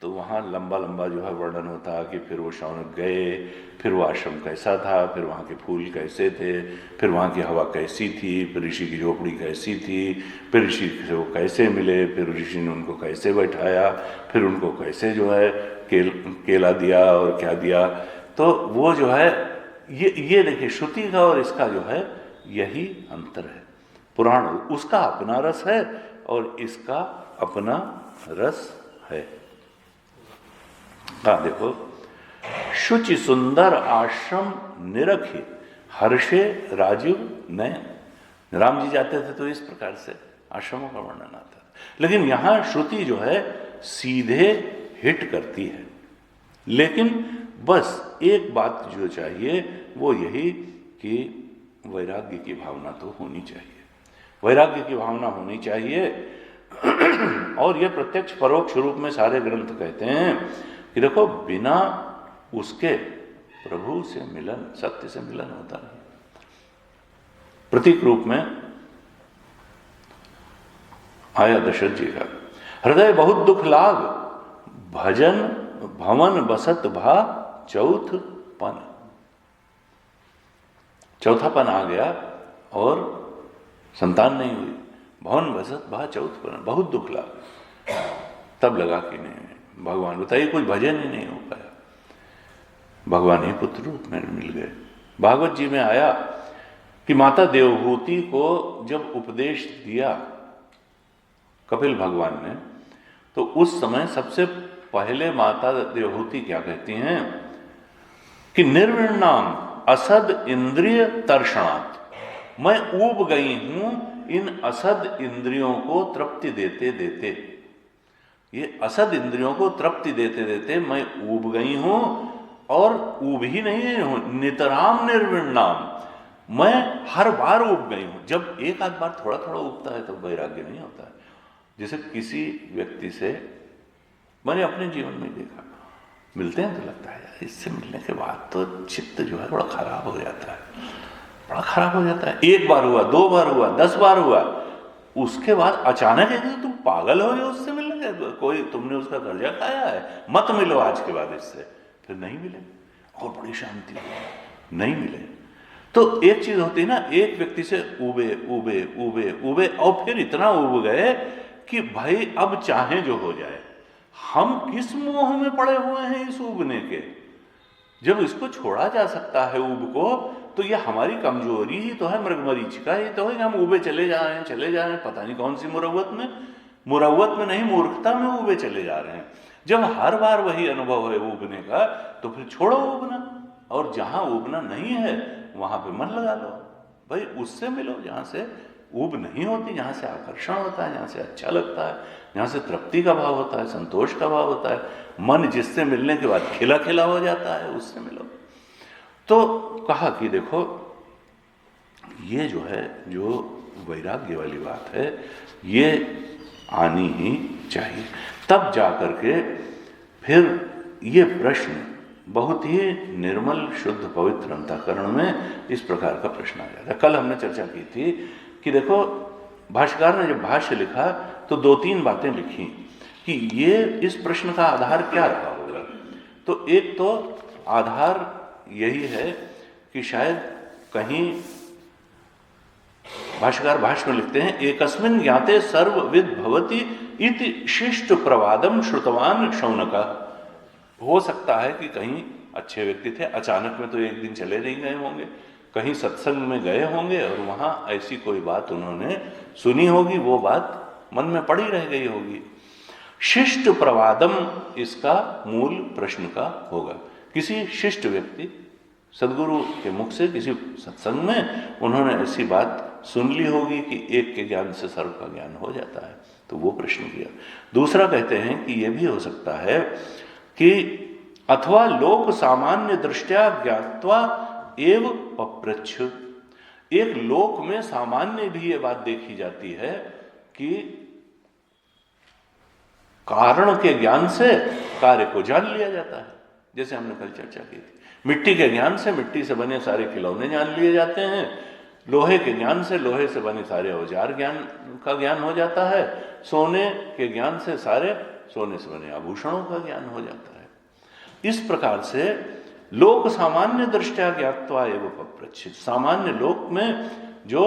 तो वहाँ लंबा लंबा जो है वर्णन होता कि फिर वो शौनक गए, फिर वो आश्रम कैसा था, फिर वहाँ के फूल कैसे थे, फिर वहाँ की हवा कैसी थी, फिर ऋषि की झोपड़ी कैसी थी, फिर ऋषि से वो कैसे मिले, फिर ऋषि ने उनको कैसे बैठाया, फिर उनको कैसे जो है केला दिया और क्या दिया। तो वो जो है ये देखिए श्रुति का और इसका जो है यही अंतर है। पुराण उसका अपना रस है और इसका अपना रस है। हाँ देखो, शुचि सुंदर आश्रम निरखी हर्षे राजीव नयन। राम जी जाते थे तो इस प्रकार से आश्रमों का वर्णन आता था, लेकिन यहां श्रुति जो है सीधे हिट करती है। लेकिन बस एक बात जो चाहिए वो यही कि वैराग्य की भावना तो होनी चाहिए, वैराग्य की भावना होनी चाहिए। और ये प्रत्यक्ष परोक्ष रूप में सारे ग्रंथ कहते हैं कि देखो बिना उसके प्रभु से मिलन, सत्य से मिलन होता नहीं। प्रतीक रूप में आया दशरथ जी का, हृदय बहुत दुख लाग भजन भवन बसत भा चौथ पन। चौथापन आ गया और संतान नहीं हुई, भवन बसत भा चौथ पन, बहुत दुख लाग। तब लगा कि नहीं भगवान, बताइए कोई भजन ही नहीं हो पाया, भगवान ही पुत्र रूप में मिल गए। भागवत जी में आया कि माता देवहूति को जब उपदेश दिया कपिल भगवान ने, तो उस समय सबसे पहले माता देवहूति क्या कहती हैं कि निर्विण्णाम असद इंद्रिय तर्षणात्, मैं ऊब गई हूं इन असद इंद्रियों को तृप्ति देते देते। ये असद इंद्रियों को तृप्ति देते देते मैं ऊब गई हूं, और ऊब ही नहीं हूं, नितराम निर्विण्णाम, मैं हर बार ऊब गई हूं। जब एक आध बार थोड़ा थोड़ा उबता है तो वैराग्य नहीं होता है। जैसे किसी व्यक्ति से मैंने अपने जीवन में देखा, मिलते हैं तो लगता है यार इससे मिलने के बाद तो चित्त जो है बड़ा खराब हो जाता है, बड़ा खराब हो जाता है। एक बार हुआ, 2 बार हुआ, 10 बार हुआ, उसके बाद अचानक है तुम पागल हो गए उससे मिलने, कोई तुमने उसका कर्जा खाया है, मत मिलो आज के बाद इससे। फिर नहीं मिले और बड़ी शांति हुई, नहीं मिले। तो एक चीज होती है ना, एक व्यक्ति से उबे उबे उबे उबे और फिर इतना उब गए कि भाई अब चाहे जो हो जाए, हम किस मोह में पड़े हुए हैं इस उबने के। जब इसको छोड़ा जा सकता है उब को, तो ये हमारी कमजोरी ही तो है, मृगमरीचिका ही तो है कि हम उबे चले जा रहे हैं, पता नहीं कौन सी मुरव्वत में नहीं, मूर्खता में उबे चले जा रहे हैं। जब हर बार वही अनुभव है उबने का, तो फिर छोड़ो उबना, और जहां उबना नहीं है वहां पे मन लगा लो, भाई उससे मिलो जहां से उब नहीं होती, जहां से आकर्षण होता है, जहां से अच्छा लगता है, जहां से तृप्ति का भाव होता है, संतोष का भाव होता है, मन जिससे मिलने के बाद खिला खिला हो जाता है, उससे मिलो। तो कहा कि देखो ये जो है, जो वैराग्य वाली बात है, ये आनी ही चाहिए। तब जाकर के फिर ये प्रश्न बहुत ही निर्मल शुद्ध पवित्र अंतःकरण में इस प्रकार का प्रश्न आ जाता है। कल हमने चर्चा की थी कि देखो भाष्यकार ने जब भाष्य लिखा तो 2-3 बातें लिखी कि ये इस प्रश्न का आधार क्या रहा होगा। तो एक तो आधार यही है कि शायद कहीं भाष्यकार भाष्य में लिखते हैं, एकस्मिन् ज्ञाते सर्वविद भवति इति शिष्ट प्रवादम श्रुतवान शौनका। हो सकता है कि कहीं अच्छे व्यक्ति थे, अचानक में तो एक दिन चले नहीं गए होंगे, कहीं सत्संग में गए होंगे और वहाँ ऐसी कोई बात उन्होंने सुनी होगी, वो बात मन में पड़ी रह गई होगी। शिष्ट प्रवादम इसका मूल प्रश्न का होगा। किसी शिष्ट व्यक्ति सदगुरु के मुख से किसी सत्संग में उन्होंने ऐसी बात सुन ली होगी कि एक के ज्ञान से सर्व का ज्ञान हो जाता है, तो वो प्रश्न किया। दूसरा कहते हैं कि यह भी हो सकता है कि अथवा लोक सामान्य दृष्टया ज्ञात्वा एव पप्रच्छ, एक लोक में सामान्य भी ये बात देखी जाती है कि कारण के ज्ञान से कार्य को जान लिया जाता है। जैसे हमने कल चर्चा की थी, मिट्टी के ज्ञान से मिट्टी से बने सारे खिलौने जान लिए जाते हैं, लोहे के ज्ञान से लोहे से बने सारे औजार का ज्ञान हो जाता है, सोने के ज्ञान से सारे सोने से बने आभूषणों का ज्ञान हो जाता है। इस प्रकार से लोक सामान्य दृष्टया ज्ञात्वा एवं पप्रच्छ, सामान्य लोक में जो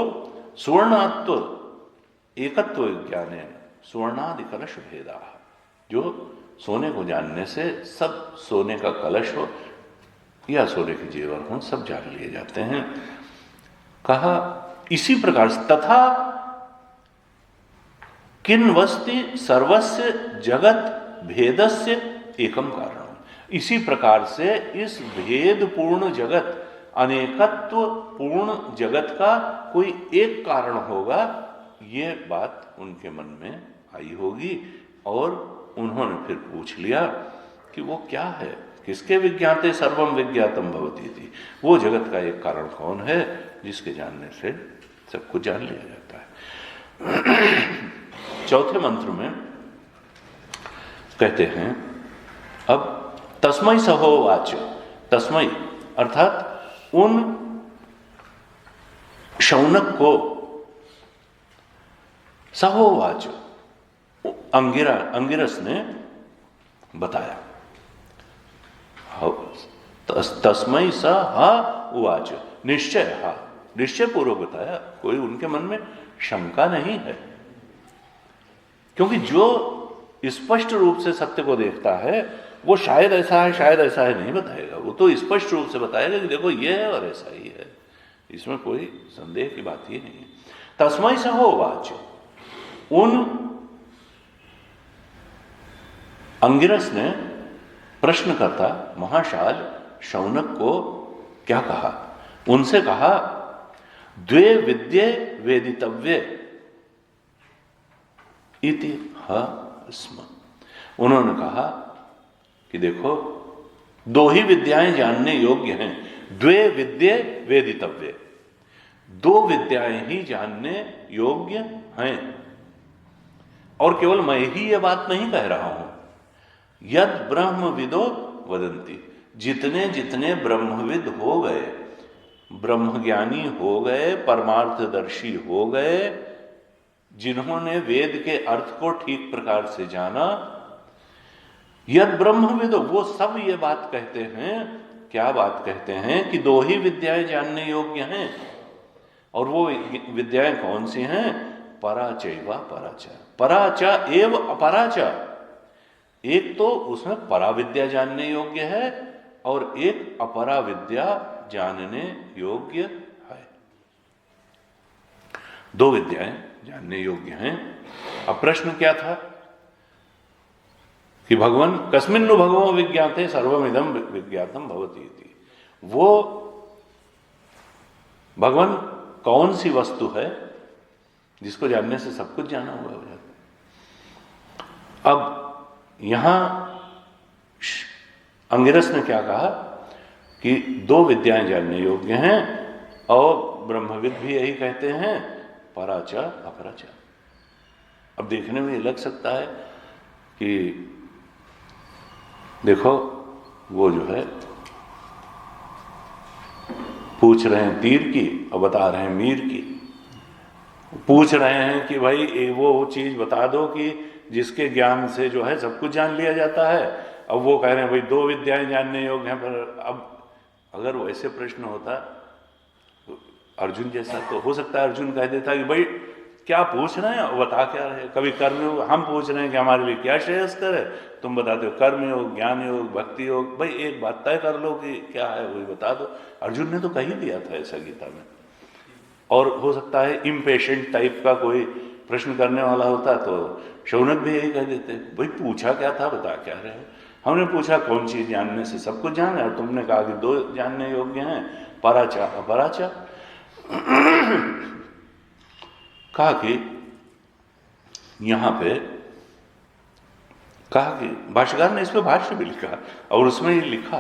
सुवर्णात्व एकत्व ज्ञान है, सुवर्णादि कलश भेदा, जो सोने को जानने से सब सोने का कलश हो या सोने के जेवर हो सब जान लिए जाते हैं। कहा इसी प्रकार से तथा किन वस्ति सर्वस्य जगत भेदस्य एकम कारण, इसी प्रकार से इस भेद पूर्ण जगत, अनेकत्व पूर्ण जगत का कोई एक कारण होगा, ये बात उनके मन में आई होगी और उन्होंने फिर पूछ लिया कि वो क्या है, किसके विज्ञाते सर्वम विज्ञातम भवति थी, वो जगत का एक कारण कौन है जिसके जानने से सब कुछ जान लिया जाता है। चौथे मंत्र में कहते हैं अब तस्मै सहोवाच, तस्मै अर्थात उन शौनक को, सहोवाच अंगिरस ने बताया, तस्मै स हा उवाच, निश्चय हा, निश्चय पूर्वक बताया, कोई उनके मन में शंका नहीं है, क्योंकि जो स्पष्ट रूप से सत्य को देखता है वो शायद ऐसा है शायद ऐसा है नहीं बताएगा, वो तो स्पष्ट रूप से बताएगा कि देखो ये है और ऐसा ही है, इसमें कोई संदेह की बात ही नहीं है। तस्मै सहोवाच, उन अंगिरस ने प्रश्नकर्ता महाशाल शौनक को क्या कहा, उनसे कहा द्वे विद्ये वेदितव्ये इति ह स्म, उन्होंने कहा कि देखो दो ही विद्याएं जानने योग्य हैं, द्वे विद्ये वेदितव्ये, दो विद्याएं ही जानने योग्य हैं, और केवल मैं ही ये बात नहीं कह रहा हूं, यद ब्रह्मविदो वदंती, जितने जितने ब्रह्मविद हो गए, ब्रह्मज्ञानी हो गए, परमार्थदर्शी हो गए, जिन्होंने वेद के अर्थ को ठीक प्रकार से जाना, यद ब्रह्मविदो, वो सब ये बात कहते हैं, क्या बात कहते हैं कि दो ही विद्याएं जानने योग्य हैं, और वो विद्याएं कौन सी हैं, पराचैवा पराचा, पराचा एव अपराचा, एक तो उसमें परा विद्या जानने योग्य है और एक अपरा विद्या जानने योग्य है, दो विद्याएं जानने योग्य हैं। अब प्रश्न क्या था कि भगवान कस्मिन्नु भगवो विज्ञाते सर्वमिदं विज्ञातम भवति इति, वो भगवान कौन सी वस्तु है जिसको जानने से सब कुछ जाना हुआ हो जाता है। अब यहां अंगिरस ने क्या कहा कि दो विद्याएं जानने योग्य हैं, और ब्रह्मविद भी यही कहते हैं, पराचा अपराचा। अब देखने में ये लग सकता है कि देखो वो जो है पूछ रहे हैं तीर की और बता रहे हैं मीर की, पूछ रहे हैं कि भाई वो चीज बता दो कि जिसके ज्ञान से जो है सब कुछ जान लिया जाता है, अब वो कह रहे हैं भाई दो विद्याएं जानने योग्य हैं। पर अब अगर वैसे प्रश्न होता तो अर्जुन जैसा, तो हो सकता है अर्जुन कह देता कि भाई क्या पूछ रहे हैं और बता क्या रहे हैं। कभी कर्मयोग, हम पूछ रहे हैं कि हमारे लिए क्या श्रेयस्कर है, तुम बताते हो कर्मयोग, ज्ञान योग, भक्ति योग। भाई एक बात तय कर लो कि क्या है, वही बता दो। अर्जुन ने तो कही दिया था ऐसा गीता में। और हो सकता है इम्पेशेंट टाइप का कोई प्रश्न करने वाला होता तो शौनक भी यही कह देते, भाई पूछा क्या था, बता क्या रहे हो। हमने पूछा कौन चीज जानने से सब कुछ जाना, और तुमने कहा कि दो जानने योग्य हैं, पराचा अपराचा। कहा कि यहां पे कहा कि भाष्यकार ने इस पे भाष्य भी लिखा और उसमें ये लिखा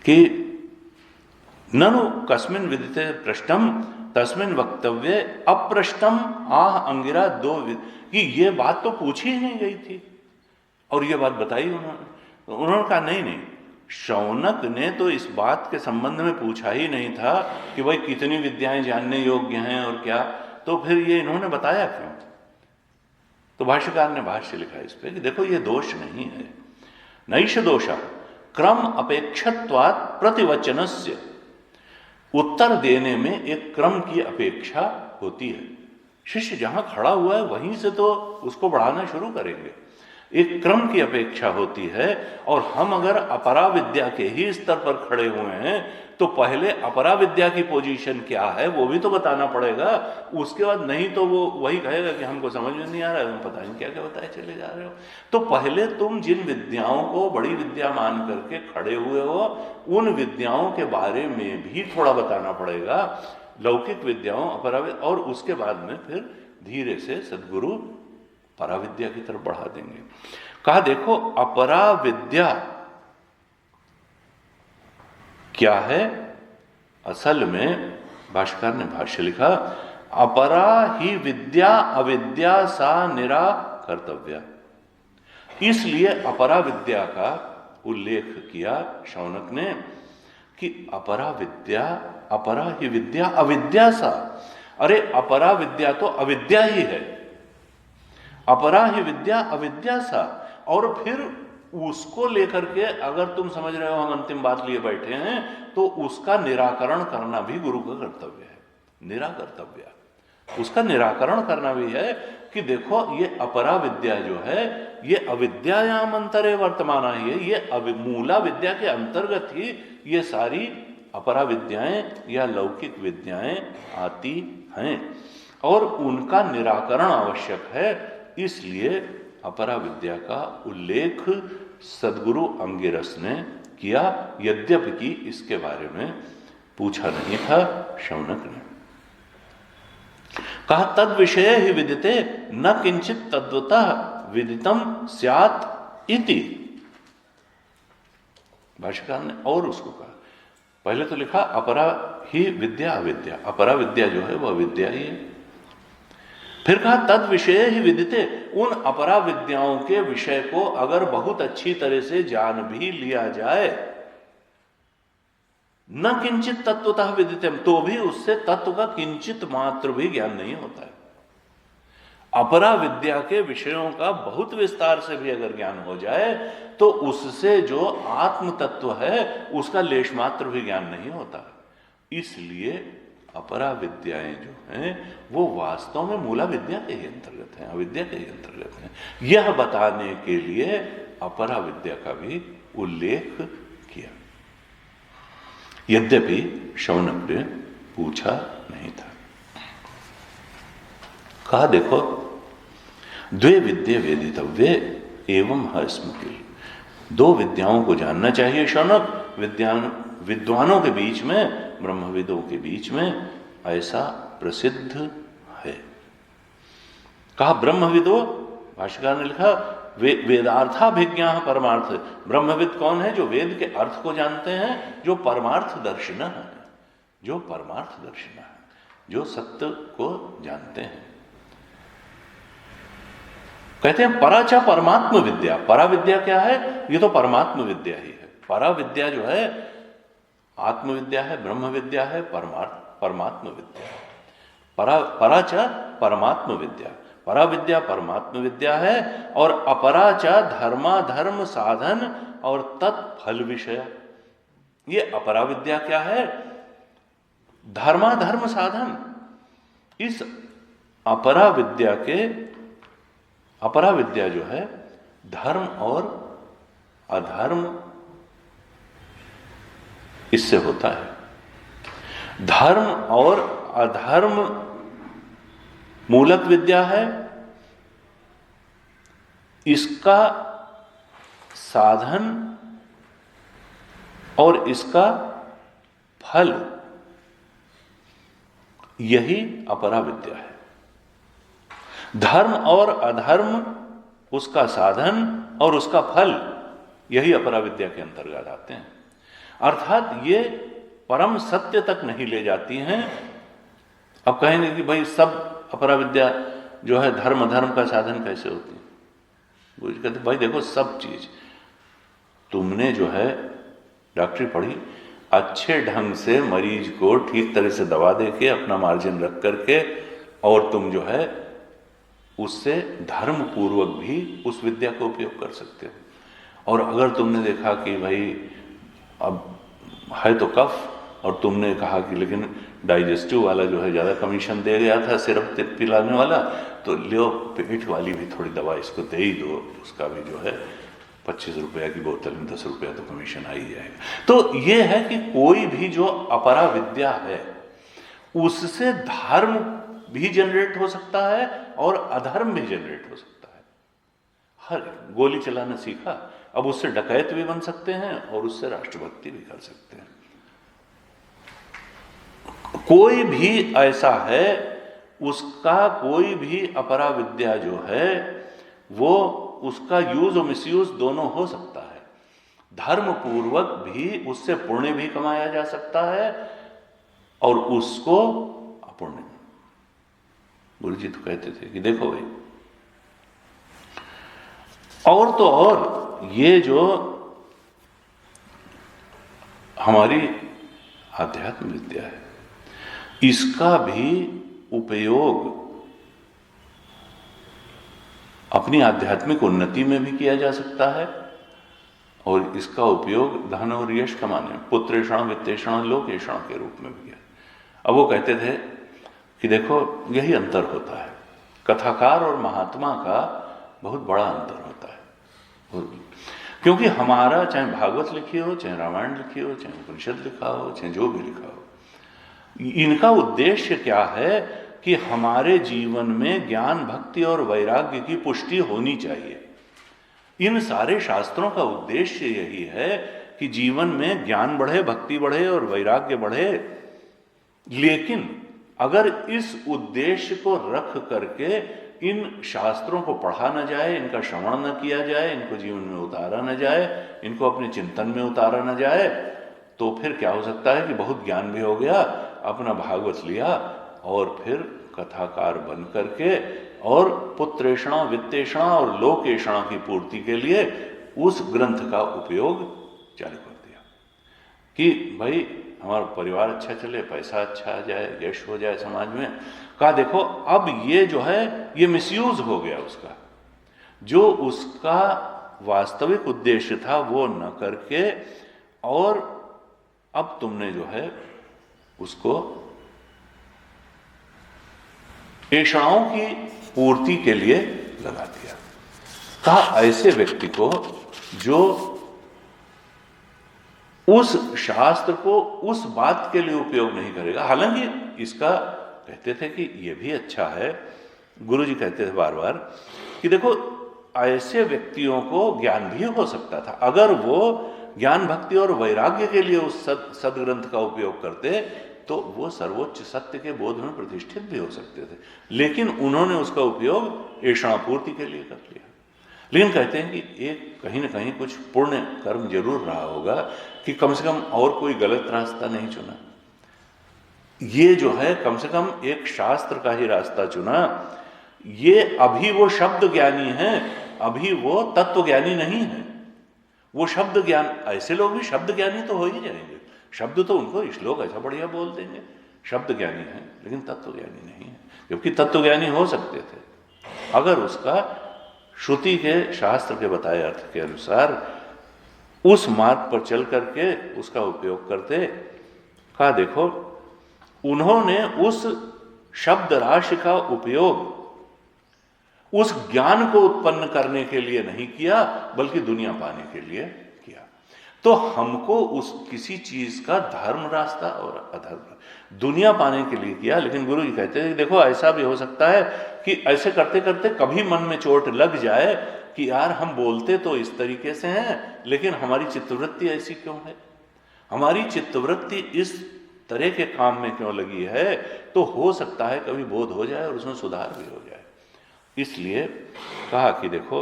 कि ननु कस्मिन विदिते पृष्ठम तस्मिन वक्तव्य अप्रष्टम आह अंगिरा दो कि ये बात तो पूछी ही नहीं गई थी और ये बात बताई उन्होंने कहा नहीं, शौनक ने तो इस बात के संबंध में पूछा ही नहीं था कि भाई कितनी विद्याएं जानने योग्य हैं और क्या, तो फिर ये इन्होंने बताया क्यों। तो भाष्यकार ने भाष्य लिखा इस पे कि देखो ये दोष नहीं है, नैष दोषा क्रम अपेक्षत्वात् प्रतिवचनस्य, उत्तर देने में एक क्रम की अपेक्षा होती है। शिष्य जहां खड़ा हुआ है वहीं से तो उसको बढ़ाना शुरू करेंगे, एक क्रम की अपेक्षा होती है। और हम अगर अपरा विद्या के ही स्तर पर खड़े हुए हैं तो पहले अपरा विद्या की पोजीशन क्या है वो भी तो बताना पड़ेगा। उसके बाद नहीं तो वो वही कहेगा कि हमको समझ में नहीं आ रहा है, तुम पता नहीं क्या क्या बताए चले जा रहे हो। तो पहले तुम जिन विद्याओं को बड़ी विद्या मान करके खड़े हुए हो उन विद्याओं के बारे में भी थोड़ा बताना पड़ेगा, लौकिक विद्याओं अपरा, और उसके बाद में फिर धीरे से सद्गुरु पराविद्या की तरफ बढ़ा देंगे। कहा देखो अपरा विद्या क्या है, असल में भाष्यकार ने भाष्य लिखा अपरा ही विद्या अविद्या सा निराकर्तव्या। इसलिए अपरा विद्या का उल्लेख किया शौनक ने कि अपरा ही विद्या अविद्या सा। अरे अपरा विद्या तो अविद्या ही है, अपरा ही विद्या अविद्या सा। और फिर उसको लेकर के अगर तुम समझ रहे हो हम अंतिम बात लिए बैठे हैं तो उसका निराकरण करना भी गुरु का कर्तव्य है, निराकर्तव्य। उसका निराकरण करना भी है कि देखो ये अपरा विद्या जो है ये अविद्यायाम अंतरे वर्तमान है, ये मूला विद्या के अंतर्गत ही ये सारी अपरा विद्याएं या लौकिक विद्याएं आती हैं और उनका निराकरण आवश्यक है। इसलिए अपरा विद्या का उल्लेख सद्गुरु अंगिरस ने किया, यद्यपि कि इसके बारे में पूछा नहीं था शौनक ने। कहा तद विषय ही विदिते न किंचित तद्वतः विदितम स्यात् इति। भाष्यकार ने और उसको कहा, पहले तो लिखा अपरा ही विद्या अविद्या, अपरा विद्या जो है वह विद्या ही है। फिर कहा तद विषय ही विदिते, उन अपरा विद्याओं के विषय को अगर बहुत अच्छी तरह से जान भी लिया जाए, न किंचित तत्वतः विदितम, तो भी उससे तत्व का किंचित मात्र भी ज्ञान नहीं होता है। अपरा विद्या के विषयों का बहुत विस्तार से भी अगर ज्ञान हो जाए तो उससे जो आत्म तत्व है उसका लेश मात्र भी ज्ञान नहीं होता। इसलिए अपरा विद्याएं जो हैं वो वास्तव में मूला विद्या के ही अंतर्गत हैं, अविद्या के ही अंतर्गत हैं। यह बताने के लिए अपरा विद्या का भी उल्लेख किया, यद्यपि शौनक ने पूछा नहीं था। कहा देखो द्वे विद्ये वेदितव्ये एवं स्मृति, दो विद्याओं को जानना चाहिए शौनक, विद्वानों के बीच में, ब्रह्मविदों के बीच में ऐसा प्रसिद्ध है। कहा ब्रह्मविदो, भाष्यकार ने लिखा वेदार्थाभिज्ञा परमार्थ। ब्रह्मविद कौन है? जो वेद के अर्थ को जानते हैं, जो परमार्थ दर्शन है, जो परमार्थ दर्शन है, जो सत्य को जानते हैं। कहते हैं पराचा परमात्म विद्या। परा विद्या क्या है? ये तो परमात्म विद्या ही है। परा विद्या जो है आत्म विद्या है, ब्रह्म विद्या है, परमात्म विद्या। पराचा परमात्म विद्या, परा विद्या परमात्म विद्या है। और अपराचा धर्माधर्म साधन और तत्फल विषय। ये अपरा विद्या क्या है? धर्माधर्म साधन। इस अपरा विद्या जो है धर्म और अधर्म इससे होता है। धर्म और अधर्म मूलक विद्या है, इसका साधन और इसका फल यही अपरा विद्या है। धर्म और अधर्म उसका साधन और उसका फल यही अपरा विद्या के अंतर्गत आते हैं। अर्थात ये परम सत्य तक नहीं ले जाती हैं। अब कहेंगे कि भाई सब अपरा विद्या जो है धर्म अधर्म का साधन कैसे होती है? वो कहते भाई देखो, सब चीज तुमने जो है डॉक्टरी पढ़ी, अच्छे ढंग से मरीज को ठीक तरह से दवा देके अपना मार्जिन रख करके, और तुम जो है उससे धर्म पूर्वक भी उस विद्या का उपयोग कर सकते हो। और अगर तुमने देखा कि भाई अब है तो कफ, और तुमने कहा कि लेकिन डाइजेस्टिव वाला जो है ज़्यादा कमीशन दे गया था सिरप पिलाने वाला, तो लो पेट वाली भी थोड़ी दवा इसको दे ही दो, उसका भी जो है 25 रुपया की बोतल में 10 रुपया तो कमीशन आ ही जाएगा। तो ये है कि कोई भी जो अपरा विद्या है उससे धर्म भी जनरेट हो सकता है और अधर्म भी जनरेट हो सकता है। हर गोली चलाना सीखा, अब उससे डकैत भी बन सकते हैं और उससे राष्ट्रभक्ति भी कर सकते हैं। कोई भी ऐसा है, उसका कोई भी अपरा विद्या जो है वो उसका यूज और मिसयूज दोनों हो सकता है। धर्म पूर्वक भी उससे पुण्य भी कमाया जा सकता है और उसको अपुण्य। गुरु जी तो कहते थे कि देखो भाई, और तो और ये जो हमारी आध्यात्म विद्या है, इसका भी उपयोग अपनी आध्यात्मिक उन्नति में भी किया जा सकता है, और इसका उपयोग धन और यश कमाने, पुत्रेषण वित्तेषण लोकेषण के रूप में भी है। अब वो कहते थे कि देखो यही अंतर होता है, कथाकार और महात्मा का बहुत बड़ा अंतर होता है। क्योंकि हमारा चाहे भागवत लिखी हो, चाहे रामायण लिखी हो, चाहे उपनिषद लिखा हो, चाहे जो भी लिखा हो, इनका उद्देश्य क्या है कि हमारे जीवन में ज्ञान भक्ति और वैराग्य की पुष्टि होनी चाहिए। इन सारे शास्त्रों का उद्देश्य यही है कि जीवन में ज्ञान बढ़े, भक्ति बढ़े और वैराग्य बढ़े। लेकिन अगर इस उद्देश्य को रख करके इन शास्त्रों को पढ़ा न जाए, इनका श्रवण न किया जाए, इनको जीवन में उतारा न जाए, इनको अपने चिंतन में उतारा न जाए, तो फिर क्या हो सकता है कि बहुत ज्ञान भी हो गया, अपना भागवत लिया और फिर कथाकार बन करके और पुत्रेषणा वित्तेषणा और लोकेषणा की पूर्ति के लिए उस ग्रंथ का उपयोग चालू कर दिया कि भाई हमारा परिवार अच्छा चले, पैसा अच्छा आ जाए, यश हो जाए समाज में। कहा देखो अब ये जो है ये मिसयूज हो गया उसका, जो उसका वास्तविक उद्देश्य था वो न करके, और अब तुमने जो है उसको ऐषणाओं की पूर्ति के लिए लगा दिया। कहा ऐसे व्यक्ति को जो उस शास्त्र को उस बात के लिए उपयोग नहीं करेगा, हालांकि इसका कहते थे कि यह भी अच्छा है, गुरु जी कहते थे बार बार कि देखो ऐसे व्यक्तियों को ज्ञान भी हो सकता था अगर वो ज्ञान भक्ति और वैराग्य के लिए उस सदग्रंथ का उपयोग करते, तो वो सर्वोच्च सत्य के बोध में प्रतिष्ठित भी हो सकते थे। लेकिन उन्होंने उसका उपयोग ऐषणापूर्ति के लिए कर लिया। लेकिन कहते हैं कि एक कहीं ना कहीं कुछ पुण्य कर्म जरूर रहा होगा कि कम से कम और कोई गलत रास्ता नहीं चुना। ये जो है कम से कम एक शास्त्र का ही रास्ता चुना। ये अभी वो शब्द ज्ञानी है, अभी वो तत्व ज्ञानी नहीं है। वो शब्द ज्ञान, ऐसे लोग भी शब्द ज्ञानी तो हो ही जाएंगे, शब्द तो उनको श्लोक ऐसा बढ़िया बोल देंगे, शब्द ज्ञानी है लेकिन तत्व ज्ञानी नहीं है। जबकि तत्व ज्ञानी हो सकते थे अगर उसका श्रुति के शास्त्र के बताए अर्थ के अनुसार उस मार्ग पर चल करके उसका उपयोग करते। कहा देखो उन्होंने उस शब्द राशि का उपयोग उस ज्ञान को उत्पन्न करने के लिए नहीं किया, बल्कि दुनिया पाने के लिए किया। तो हमको उस किसी चीज का धर्म रास्ता और अधर्म दुनिया पाने के लिए किया। लेकिन गुरु जी कहते हैं देखो ऐसा भी हो सकता है कि ऐसे करते करते कभी मन में चोट लग जाए कि यार हम बोलते तो इस तरीके से हैं, लेकिन हमारी चित्तवृत्ति ऐसी क्यों है, हमारी चित्तवृत्ति इस तरह के काम में क्यों लगी है। तो हो सकता है कभी बोध हो जाए और उसमें सुधार भी हो जाए। इसलिए कहा कि देखो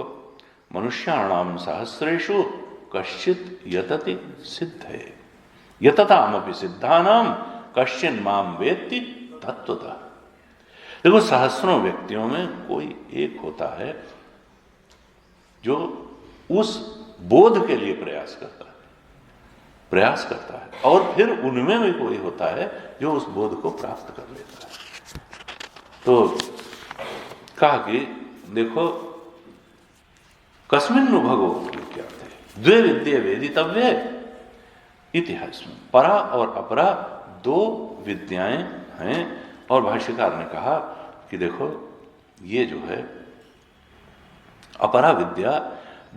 मनुष्याणाम सहस्रेषु कश्चित यतति सिद्धे यततामपि सिद्धानाम कश्चिन माम वेत्ति तत्वतः। देखो सहस्रों व्यक्तियों में कोई एक होता है जो उस बोध के लिए प्रयास करता है और फिर उनमें भी कोई होता है जो उस बोध को प्राप्त कर लेता है। तो कहा कि देखो कस्मिन्नु भगो विद्याते द्वे विद्ये वेदितव्ये इतिहास में परा और अपरा दो विद्याएं हैं। और भाष्यकार ने कहा कि देखो ये जो है अपरा विद्या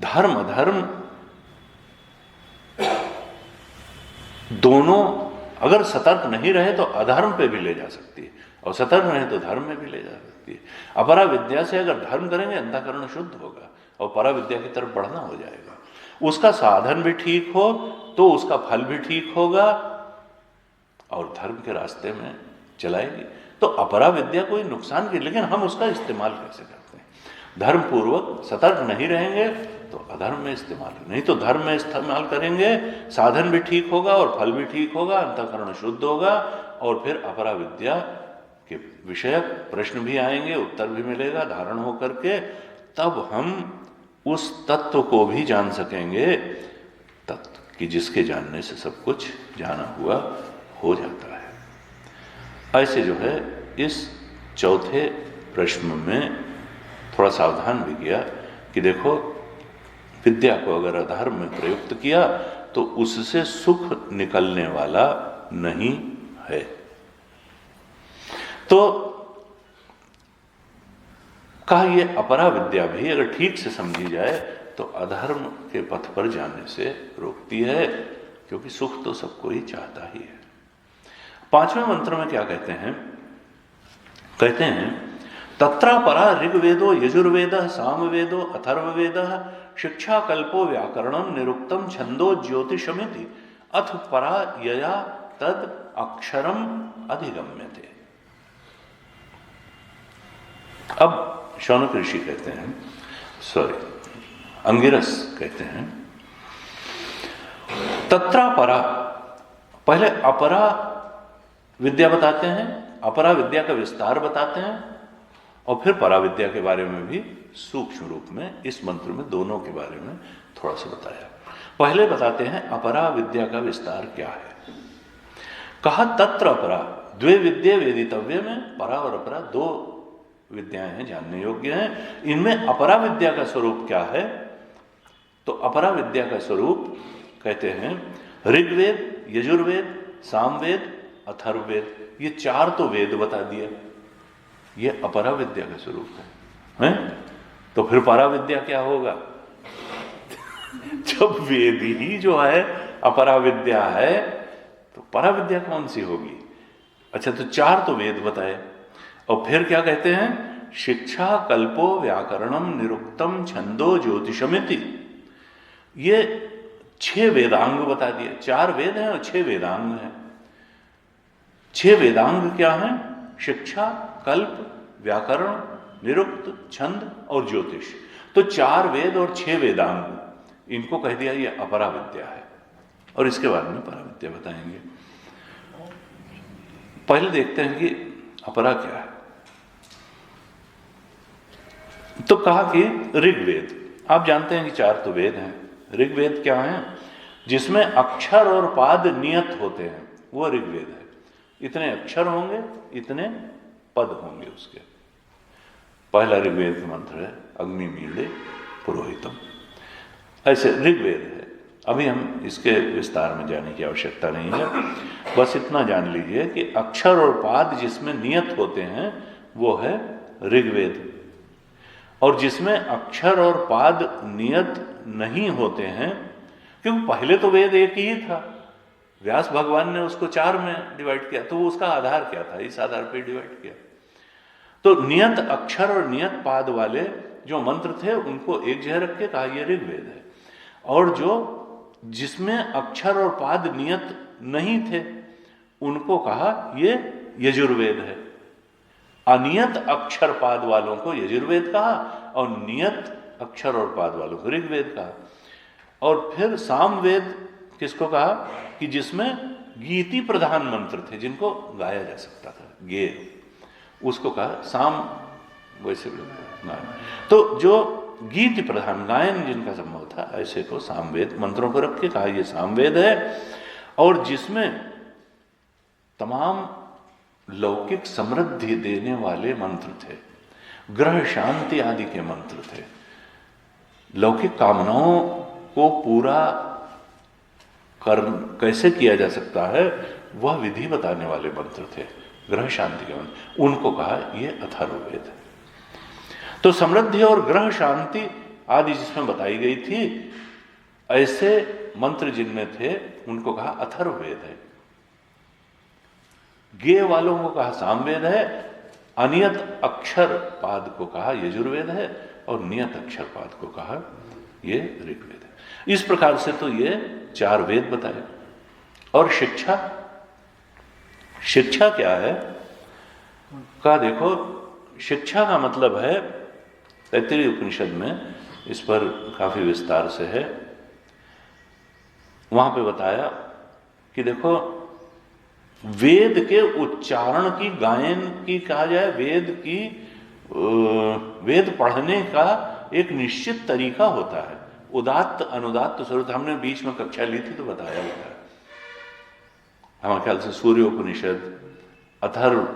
धर्म अधर्म दोनों अगर सतर्क नहीं रहे तो अधर्म पे भी ले जा सकती है और सतर्क रहे तो धर्म में भी ले जा सकती है। अपरा विद्या से अगर धर्म करेंगे अंतःकरण शुद्ध होगा और परा विद्या की तरफ बढ़ना हो जाएगा। उसका साधन भी ठीक हो तो उसका फल भी ठीक होगा और धर्म के रास्ते में चलाएगी। तो अपरा विद्या कोई नुकसान की, लेकिन हम उसका इस्तेमाल कैसे करते हैं। धर्म पूर्वक सतर्क नहीं रहेंगे तो अधर्म में इस्तेमाल, नहीं तो धर्म में इस्तेमाल करेंगे, साधन भी ठीक होगा और फल भी ठीक होगा, अंतःकरण शुद्ध होगा और फिर अपरा विद्या के विषयक प्रश्न भी आएंगे, उत्तर भी मिलेगा धारण होकर के। तब हम उस तत्व को भी जान सकेंगे, तत्व कि जिसके जानने से सब कुछ जाना हुआ हो जाता है। ऐसे जो है इस चौथे प्रश्न में थोड़ा सावधान भी किया कि देखो विद्या को अगर अधर्म में प्रयुक्त किया तो उससे सुख निकलने वाला नहीं है। तो कहा ये अपरा विद्या भी अगर ठीक से समझी जाए तो अधर्म के पथ पर जाने से रोकती है, क्योंकि सुख तो सबको ही चाहता ही है। पांचवें मंत्र में क्या कहते हैं, कहते हैं तत्रा परा ऋग्वेदो यजुर्वेदः सामवेदो अथर्ववेदः शिक्षा कल्पो व्याकरणम निरुक्तम छंदो ज्योतिषमिति अथ परा यया तद अक्षरम अधिगम्यते। अब शौनक ऋषि कहते हैं, अंगिरस कहते हैं तत्रा परा, पहले अपरा विद्या बताते हैं, अपरा विद्या का विस्तार बताते हैं और फिर परा विद्या के बारे में भी सूक्ष्म रूप में इस मंत्र में दोनों के बारे में थोड़ा सा बताया। पहले बताते हैं अपरा विद्या का विस्तार क्या है। कहा तत्र अपरा द्वे विद्ये वेदितव्य में परा और अपरा दो विद्याएं हैं, जानने योग्य हैं। इनमें अपरा विद्या का स्वरूप क्या है, तो अपरा विद्या का स्वरूप कहते हैं ऋग्वेद, यजुर्वेद, सामवेद, अथर्ववेद, ये चार तो वेद बता दिए, ये अपरा विद्या का स्वरूप है? तो फिर परा विद्या क्या होगा? जब वेद ही जो है अपरा विद्या है तो परा विद्या कौन सी होगी? अच्छा, तो चार तो वेद बताए और फिर क्या कहते हैं, शिक्षा कल्पो व्याकरणम निरुक्तम छंदो ज्योतिषमिति, ये 6 वेदांग बता दिए। 4 वेद हैं और 6 वेदांग हैं। 6 वेदांग क्या हैं? शिक्षा, कल्प, व्याकरण, निरुक्त, छंद और ज्योतिष। तो 4 वेद और 6 वेदांग, इनको कह दिया ये अपरा विद्या है और इसके बाद में परा विद्या बताएंगे। पहले देखते हैं कि अपरा क्या है। तो कहा कि ऋग्वेद, आप जानते हैं कि 4 तो वेद हैं। ऋग्वेद क्या है? जिसमें अक्षर और पाद नियत होते हैं, वो ऋग्वेद है। इतने अक्षर होंगे, इतने पद होंगे उसके। पहला ऋग्वेद का मंत्र है अग्निमीले पुरोहितम, ऐसे ऋग्वेद है। अभी हम इसके विस्तार में जाने की आवश्यकता नहीं है, बस इतना जान लीजिए कि अक्षर और पाद जिसमें नियत होते हैं वो है ऋग्वेद, और जिसमें अक्षर और पाद नियत नहीं होते हैं, क्योंकि पहले तो वेद एक ही था, व्यास भगवान ने उसको 4 में डिवाइड किया, तो उसका आधार क्या था, इस आधार पर डिवाइड किया। तो नियत अक्षर और नियत पाद वाले जो मंत्र थे उनको एक जगह रख के कहा यह ऋग्वेद है, और जो जिसमें अक्षर और पाद नियत नहीं थे उनको कहा ये यजुर्वेद है। अनियत अक्षर पाद वालों को यजुर्वेद कहा और नियत अक्षर और पाद वालों को ऋग्वेद कहा। और फिर सामवेद किसको कहा कि जिसमें गीति प्रधान मंत्र थे, जिनको गाया जा सकता था, गे, उसको कहा साम, वैसे गायन। तो जो गीति प्रधान गायन जिनका संभव था, ऐसे को सामवेद मंत्रों को रख के कहा ये सामवेद है, और जिसमें तमाम लौकिक समृद्धि देने वाले मंत्र थे, ग्रह शांति आदि के मंत्र थे, लौकिक कामनाओं को पूरा कैसे किया जा सकता है वह विधि बताने वाले मंत्र थे, ग्रह शांति के मंत्र, उनको कहा यह अथर्ववेद है। तो समृद्धि और ग्रह शांति आदि जिसमें बताई गई थी, ऐसे मंत्र जिनमें थे उनको कहा अथर्ववेद है। गे वालों को कहा सामवेद है, अनियत अक्षर पाद को कहा यजुर्वेद है, और नियत अक्षर पाद को कहा ये ऋग्वेद है। इस प्रकार से तो ये 4 वेद बताए। और शिक्षा, शिक्षा क्या है का देखो, शिक्षा का मतलब है, तैत्तिरीय उपनिषद में इस पर काफी विस्तार से है, वहां पे बताया कि देखो वेद के उच्चारण की, गायन की कहा जाए, वेद पढ़ने का एक निश्चित तरीका होता है, उदात्त अनुदात्त स्वरूप। हमने बीच में कक्षा ली थी तो बताया होता है, हमारे ख्याल से सूर्य उपनिषद, अथर्व,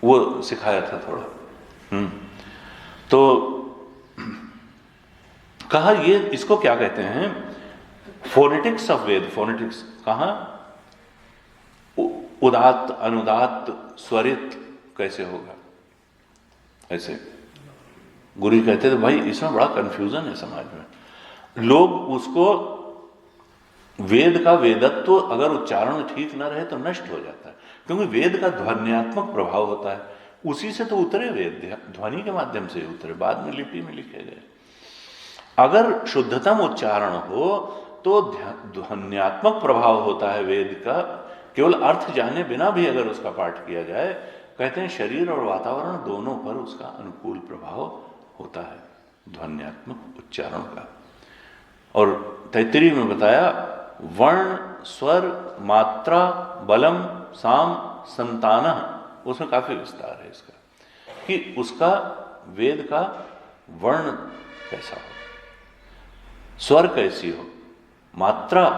वो सिखाया था थोड़ा। तो कहा ये इसको क्या कहते हैं, फोनेटिक्स ऑफ वेद। फोनेटिक्स कहा उदात्त अनुदात्त स्वरित कैसे होगा, ऐसे गुरु कहते थे भाई इसमें बड़ा कंफ्यूजन है समाज में, लोग उसको वेद का वेदत्व अगर उच्चारण ठीक न रहे तो नष्ट हो जाता है, क्योंकि वेद का ध्वन्यात्मक प्रभाव होता है, उसी से तो उतरे वेद, ध्वनि के माध्यम से उतरे, बाद में लिपि में लिखे गए। अगर शुद्धतम उच्चारण हो तो ध्वन्यात्मक प्रभाव होता है वेद का, केवल अर्थ जाने बिना भी अगर उसका पाठ किया जाए, कहते हैं शरीर और वातावरण दोनों पर उसका अनुकूल प्रभाव होता है ध्वन्यात्मक उच्चारण का। और तैत्तिरीय में बताया वर्ण स्वर मात्रा बलम साम संतानः, उसमें काफी विस्तार है इसका, कि उसका वेद का वर्ण कैसा हो, स्वर कैसी हो, मात्रा,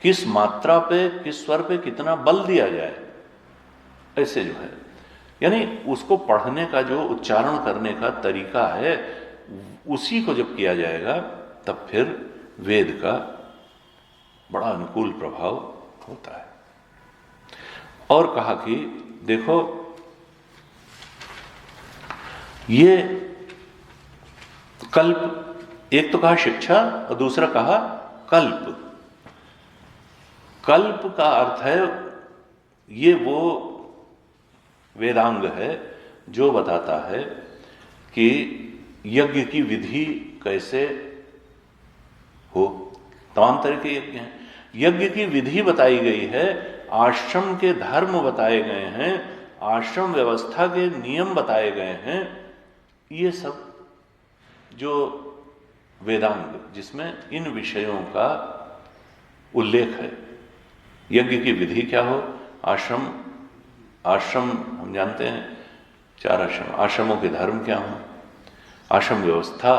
किस मात्रा पे किस स्वर पे कितना बल दिया जाए, ऐसे जो है, यानी उसको पढ़ने का जो उच्चारण करने का तरीका है, उसी को जब किया जाएगा तब फिर वेद का बड़ा अनुकूल प्रभाव होता है। और कहा कि देखो ये कल्प, एक तो कहा शिक्षा और दूसरा कहा कल्प। कल्प का अर्थ है ये वो वेदांग है जो बताता है कि यज्ञ की विधि कैसे हो। तमाम तरह के यज्ञ हैं, यज्ञ की विधि बताई गई है, आश्रम के धर्म बताए गए हैं, आश्रम व्यवस्था के नियम बताए गए हैं, ये सब जो वेदांग जिसमें इन विषयों का उल्लेख है। यज्ञ की विधि क्या हो, आश्रम हम जानते हैं 4 आश्रम, आश्रमों के धर्म क्या हो, आश्रम व्यवस्था,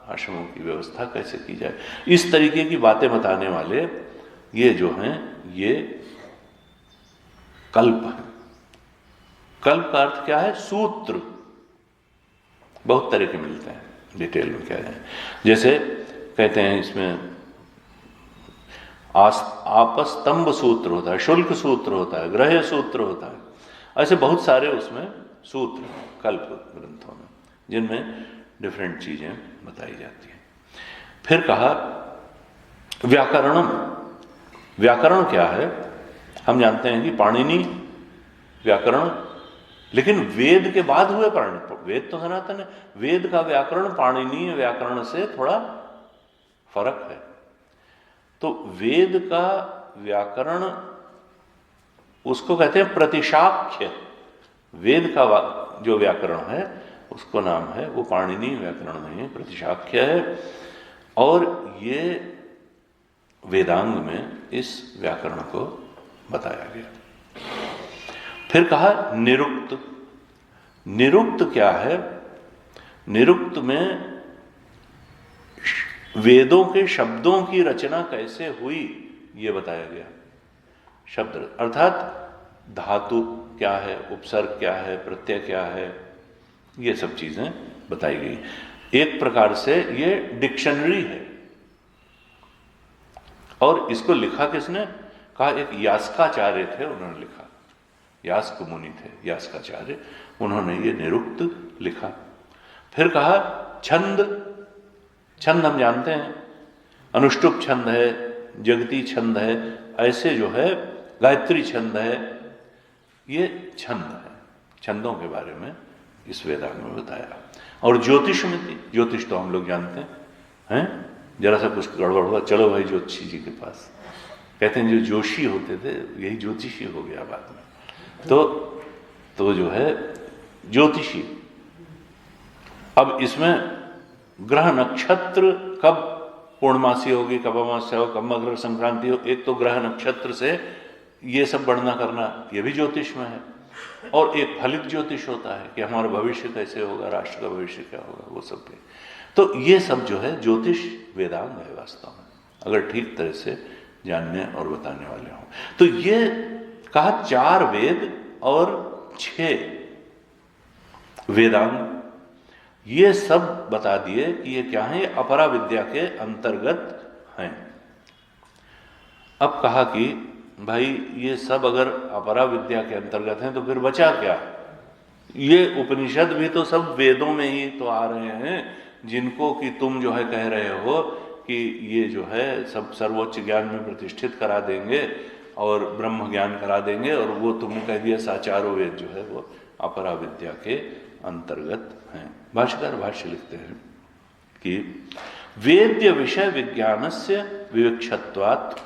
आश्रमों की व्यवस्था कैसे की जाए, इस तरीके की बातें बताने वाले ये जो हैं ये कल्प है। कल्प का अर्थ क्या है, सूत्र बहुत तरह के मिलते हैं, डिटेल में क्या है। जैसे कहते हैं इसमें आपस्तंभ सूत्र होता है, शुल्क सूत्र होता है, ग्रह सूत्र होता है, ऐसे बहुत सारे उसमें सूत्र कल्प ग्रंथों में जिनमें डिफरेंट चीजें बताई जाती हैं। फिर कहा व्याकरणम। व्याकरण क्या है? हम जानते हैं कि पाणिनि व्याकरण, लेकिन वेद के बाद हुए पाणिनि। वेद तो सनातन है, वेद का व्याकरण पाणिनीय व्याकरण से थोड़ा फर्क है। तो वेद का व्याकरण उसको कहते हैं प्रतिशाख्य। वेद का जो व्याकरण है उसको नाम है, वो पाणिनीय व्याकरण नहीं है, प्रतिशाख्य है। और ये वेदांग में इस व्याकरण को बताया गया। फिर कहा निरुक्त। निरुक्त क्या है? निरुक्त में वेदों के शब्दों की रचना कैसे हुई ये बताया गया। शब्द अर्थात धातु क्या है, उपसर्ग क्या है, प्रत्यय क्या है, ये सब चीजें बताई गई। एक प्रकार से ये डिक्शनरी है। और इसको लिखा किसने? कहा एक यास्काचार्य थे, उन्होंने लिखा। यास्क मुनि थे, यास्काचार्य, उन्होंने ये निरुक्त लिखा। फिर कहा छंद। छंद हम जानते हैं, अनुष्टुप छंद है, जगती छंद है, ऐसे जो है गायत्री छंद है, ये छंद है। छंदों के बारे में इस वेदांग में बताया। और ज्योतिषमिति, ज्योतिष तो हम लोग जानते हैं, जरा सा कुछ गड़बड़ हुआ चलो भाई ज्योतिषी जी के पास। कहते हैं जो जोशी होते थे यही ज्योतिषी हो गया बाद में। तो जो है ज्योतिषी। अब इसमें ग्रह नक्षत्र कब पूर्णमासी होगी, कब अमावस्या हो, कब मकर संक्रांति हो, एक तो ग्रह नक्षत्र से ये सब गणना करना, ये भी ज्योतिष में है। और एक फलित ज्योतिष होता है कि हमारा भविष्य कैसे होगा, राष्ट्र का भविष्य क्या होगा, वो सब भी। तो ये सब जो है ज्योतिष वेदांग है वास्तव में, अगर ठीक तरह से जानने और बताने वाले हों। तो ये कहा 4 वेद और 6 वेदांग, ये सब बता दिए कि ये क्या है, ये अपरा विद्या के अंतर्गत हैं। अब कहा कि भाई ये सब अगर अपरा विद्या के अंतर्गत हैं तो फिर बचा क्या? ये उपनिषद भी तो सब वेदों में ही तो आ रहे हैं, जिनको कि तुम जो है कह रहे हो कि ये जो है सब सर्वोच्च ज्ञान में प्रतिष्ठित करा देंगे और ब्रह्म ज्ञान करा देंगे, और वो तुमने कह दिया साचारों वेद जो है वो अपरा विद्या के अंतर्गत हैं। भाष्यकार भाष्य लिखते हैं कि वेद्य विषय विज्ञानस्य विवक्षत्वात्,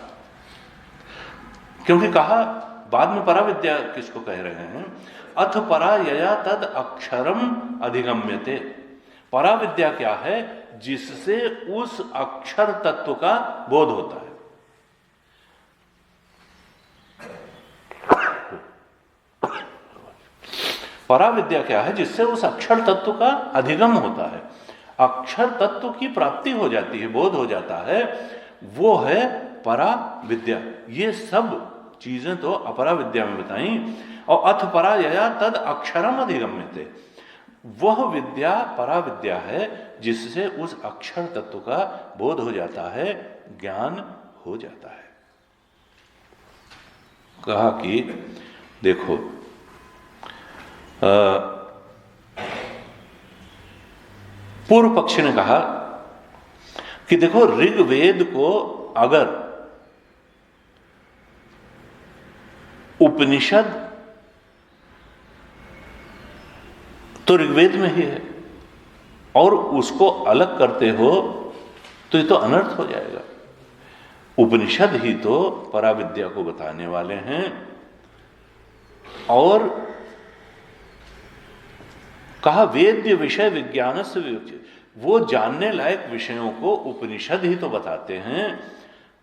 क्योंकि कहा बाद में पराविद्या किसको कह रहे हैं, अथ परा यया तद अक्षरम अधिगम्यते। पराविद्या क्या है? जिससे उस अक्षर तत्व का बोध होता है। पराविद्या क्या है? जिससे उस अक्षर तत्व का अधिगम होता है, अक्षर तत्व की प्राप्ति हो जाती है, बोध हो जाता है, वो है पराविद्या। ये सब चीजें तो अपरा विद्या में बताई। और अथ परा यया तद अक्षरम अधिगम्यते, वह विद्या पराविद्या है जिससे उस अक्षर तत्व का बोध हो जाता है, ज्ञान हो जाता है। कहा कि देखो पूर्व पक्षी ने कहा कि देखो ऋग्वेद को अगर उपनिषद तो ऋग्वेद में ही है और उसको अलग करते हो तो ये तो अनर्थ हो जाएगा। उपनिषद ही तो पराविद्या को बताने वाले हैं, और कहा वेद्य विषय विज्ञान से विवक्षित, वो जानने लायक विषयों को उपनिषद ही तो बताते हैं।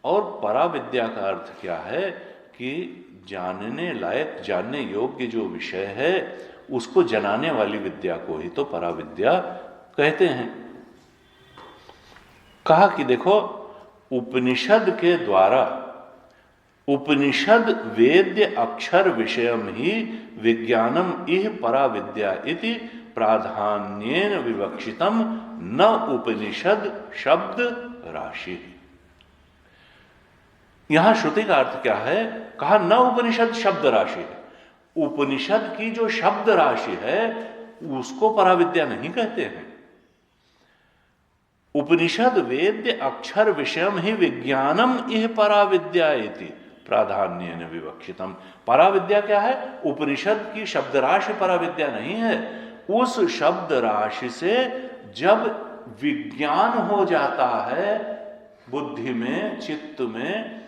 और पराविद्या का अर्थ क्या है कि जानने लायक, जानने योग्य जो विषय है उसको जनाने वाली विद्या को ही तो पराविद्या कहते हैं। कहा कि देखो उपनिषद के द्वारा, उपनिषद वेद्य अक्षर विषयम ही विज्ञानम इह पराविद्या इति प्राधान्येन विवक्षितम न उपनिषद शब्द राशि। यहां श्रुति का अर्थ क्या है? कहा न उपनिषद शब्द राशि है। उपनिषद की जो शब्द राशि है उसको पराविद्या नहीं कहते हैं। उपनिषद वेद्य अक्षर विषयम ही विज्ञानम इह पराविद्या इति प्राधान्येन विवक्षितम। पराविद्या क्या है? उपनिषद की शब्द राशि पराविद्या नहीं है। उस शब्द राशि से जब विज्ञान हो जाता है बुद्धि में, चित्त में,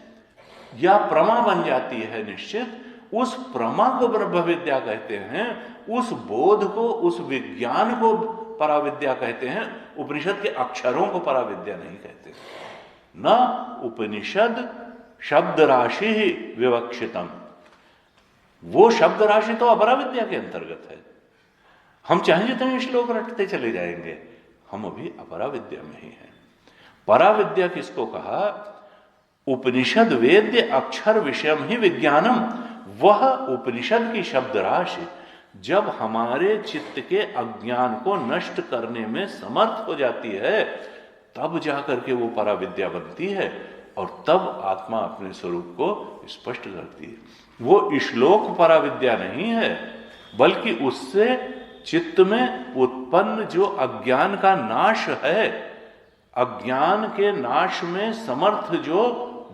या प्रमा बन जाती है निश्चित, उस प्रमा को ब्रह्म विद्या कहते हैं। उस बोध को, उस विज्ञान को पराविद्या कहते हैं। उपनिषद के अक्षरों को पराविद्या नहीं कहते। न उपनिषद शब्द राशि ही विवक्षितम। वो शब्द राशि तो अपराविद्या के अंतर्गत है। हम चाहे जितने श्लोक रटते चले जाएंगे, हम अभी अपराविद्या में ही हैं। पराविद्या किसको कहा? उपनिषद वेद्य अक्षर विषयम ही विज्ञानम। वह उपनिषद की शब्द राशि जब हमारे चित्त के अज्ञान को नष्ट करने में समर्थ हो जाती है, तब जाकर के वो पराविद्या बनती है और तब आत्मा अपने स्वरूप को स्पष्ट करती है। वो श्लोक पराविद्या नहीं है, बल्कि उससे चित्त में उत्पन्न जो अज्ञान का नाश है, अज्ञान के नाश में समर्थ जो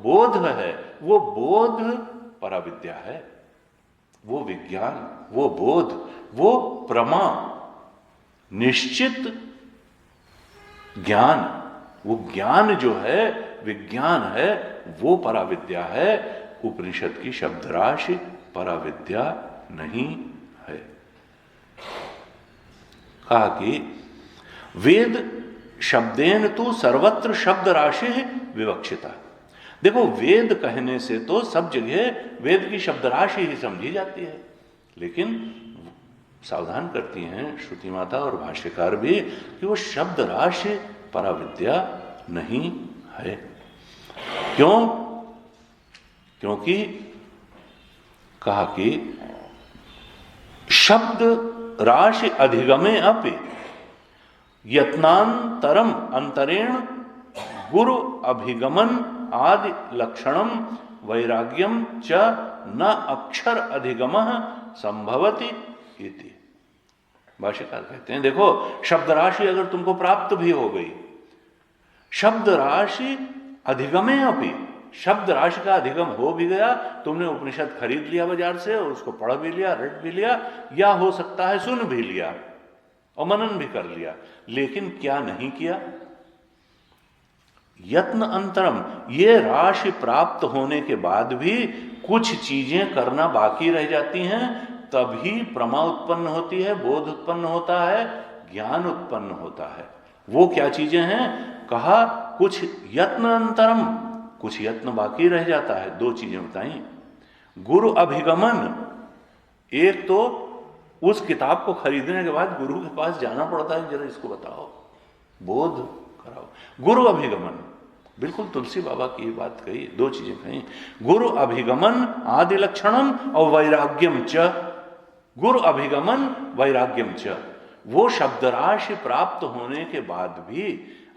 बोध है, वो बोध पराविद्या है। वो विज्ञान, वो बोध, वो प्रमा, निश्चित ज्ञान, वो ज्ञान जो है, विज्ञान है, वो पराविद्या है। उपनिषद की शब्द राशि पराविद्या नहीं है। कहा कि वेद शब्देन तो सर्वत्र शब्द राशि विवक्षिता। देखो, वेद कहने से तो सब जगह वेद की शब्द राशि ही समझी जाती है, लेकिन सावधान करती हैं श्रुति माता और भाष्यकार भी कि वो शब्द राशि पराविद्या नहीं है। क्यों? क्योंकि कहा कि शब्द राशि अधिगमे अपि यत्नांतरम अंतरेण गुरु अभिगमन आदि लक्षणम वैराग्यम च न अक्षर अधिगमः संभवति इति। भाष्यकार कहते हैं, देखो, शब्द राशि अगर तुमको प्राप्त भी हो गई, शब्द राशि अधिगमे अपि, शब्द राशि का अधिगम हो भी गया, तुमने उपनिषद खरीद लिया बाजार से और उसको पढ़ भी लिया, रट भी लिया, या हो सकता है सुन भी लिया और मनन भी कर लिया, लेकिन क्या नहीं किया? यत्न अंतरम, ये राशि प्राप्त होने के बाद भी कुछ चीजें करना बाकी रह जाती हैं, तभी प्रमा उत्पन्न होती है, बोध उत्पन्न होता है, ज्ञान उत्पन्न होता है। वो क्या चीजें हैं? कहा कुछ यत्न अंतरम, कुछ यत्न बाकी रह जाता है। दो चीजें बताई। गुरु अभिगमन, एक तो उस किताब को खरीदने के बाद गुरु के पास जाना पड़ता है, जरा इसको बताओ, बोध कराओ। गुरु अभिगमन, बिल्कुल तुलसी बाबा की बात कही, दो चीजें कही, गुरु अभिगमन आदि लक्षणम और वैराग्यम च। गुरु अभिगमन वैराग्यम च, वो शब्द राशि प्राप्त होने के बाद भी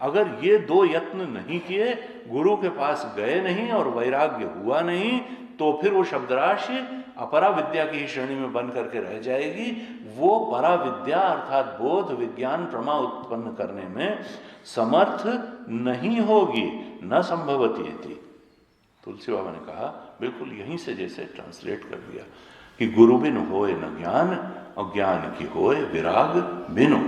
अगर ये दो यत्न नहीं किए, गुरु के पास गए नहीं और वैराग्य हुआ नहीं, तो फिर वो शब्द राशि अपरा विद्या की ही श्रेणी में बन करके रह जाएगी। वो परा विद्या अर्थात बोध, विज्ञान, प्रमा उत्पन्न करने में समर्थ नहीं होगी, न संभवती थी। तुलसी बाबा ने कहा बिल्कुल यहीं से जैसे ट्रांसलेट कर दिया कि गुरु बिन होए न ज्ञान और ज्ञान की होए विराग बिनु,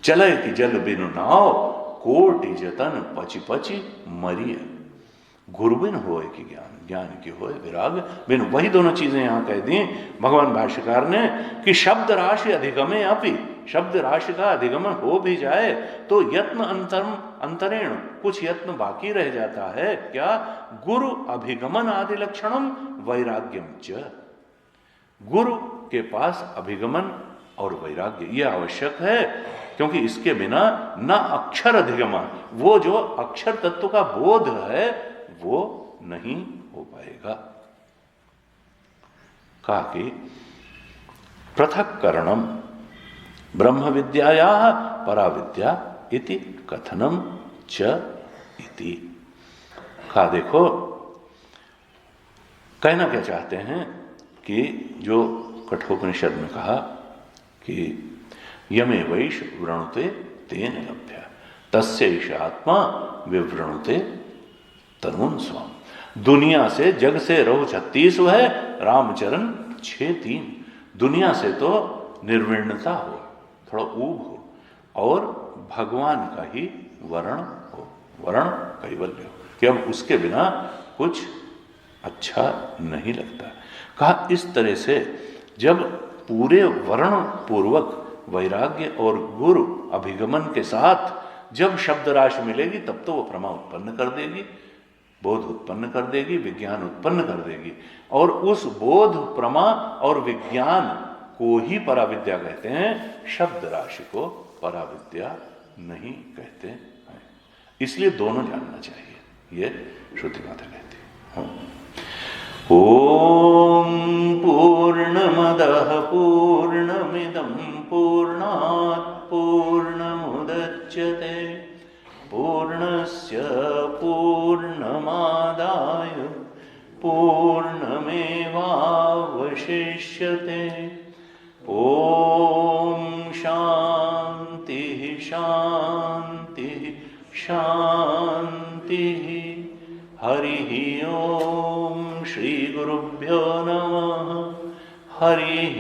चले कि जल बिनु नाव कोटि जतन पची पची मरिय। गुरु बिन होए कि ज्ञान, ज्ञान की होए विराग बिनु, वही दोनों चीजें यहां कह दी भगवान भाष्यकार ने कि शब्द राशि अधिगमे अपि, शब्द राशि का अधिगमन हो भी जाए तो यत्न अंतरेण, कुछ यत्न बाकी रह जाता है। क्या? गुरु अभिगमन आदि लक्षणम वैराग्यम च, गुरु के पास अभिगमन और वैराग्य ये आवश्यक है, क्योंकि इसके बिना न अक्षर अधिगमन, वो जो अक्षर तत्व का बोध है वो नहीं हो पाएगा। कहा कि पृथक्करणम ब्रह्म विद्याया पराविद्या इति कथनम च इति। कहा देखो, कहना क्या चाहते हैं कि जो कठोपनिषद में कहा कि यमे वैश वृणुते तेन लभ्य तस्यैष आत्मा विवृणुते तनुन स्वाम। दुनिया से, जग से रहो 36 है, रामचरण 6:3। दुनिया से तो निर्विण्णता हो, थोड़ा ऊब हो, और भगवान का ही वर्ण हो, वर्ण कैवल्य हो, कि अब उसके बिना कुछ अच्छा नहीं लगता। कहा इस तरह से जब पूरे वर्ण पूर्वक वैराग्य और गुरु अभिगमन के साथ जब शब्द राशि मिलेगी, तब तो वो प्रमा उत्पन्न कर देगी, बोध उत्पन्न कर देगी, विज्ञान उत्पन्न कर देगी। और उस बोध, प्रमा और विज्ञान को ही पराविद्या कहते हैं, शब्द राशि को पराविद्या नहीं कहते हैं। इसलिए दोनों जानना चाहिए, ये श्रुति माता कहती है। ओम पूर्णमदः पूर्णमिदं पूर्णात् पूर्णमुदच्यते पूर्णस्य पूर्णमादाय पूर्णमेवावशिष्यते। ओम शांतिः शांतिः शांतिः। हरिः ओम। श्री गुरुभ्यो नमः। हरिः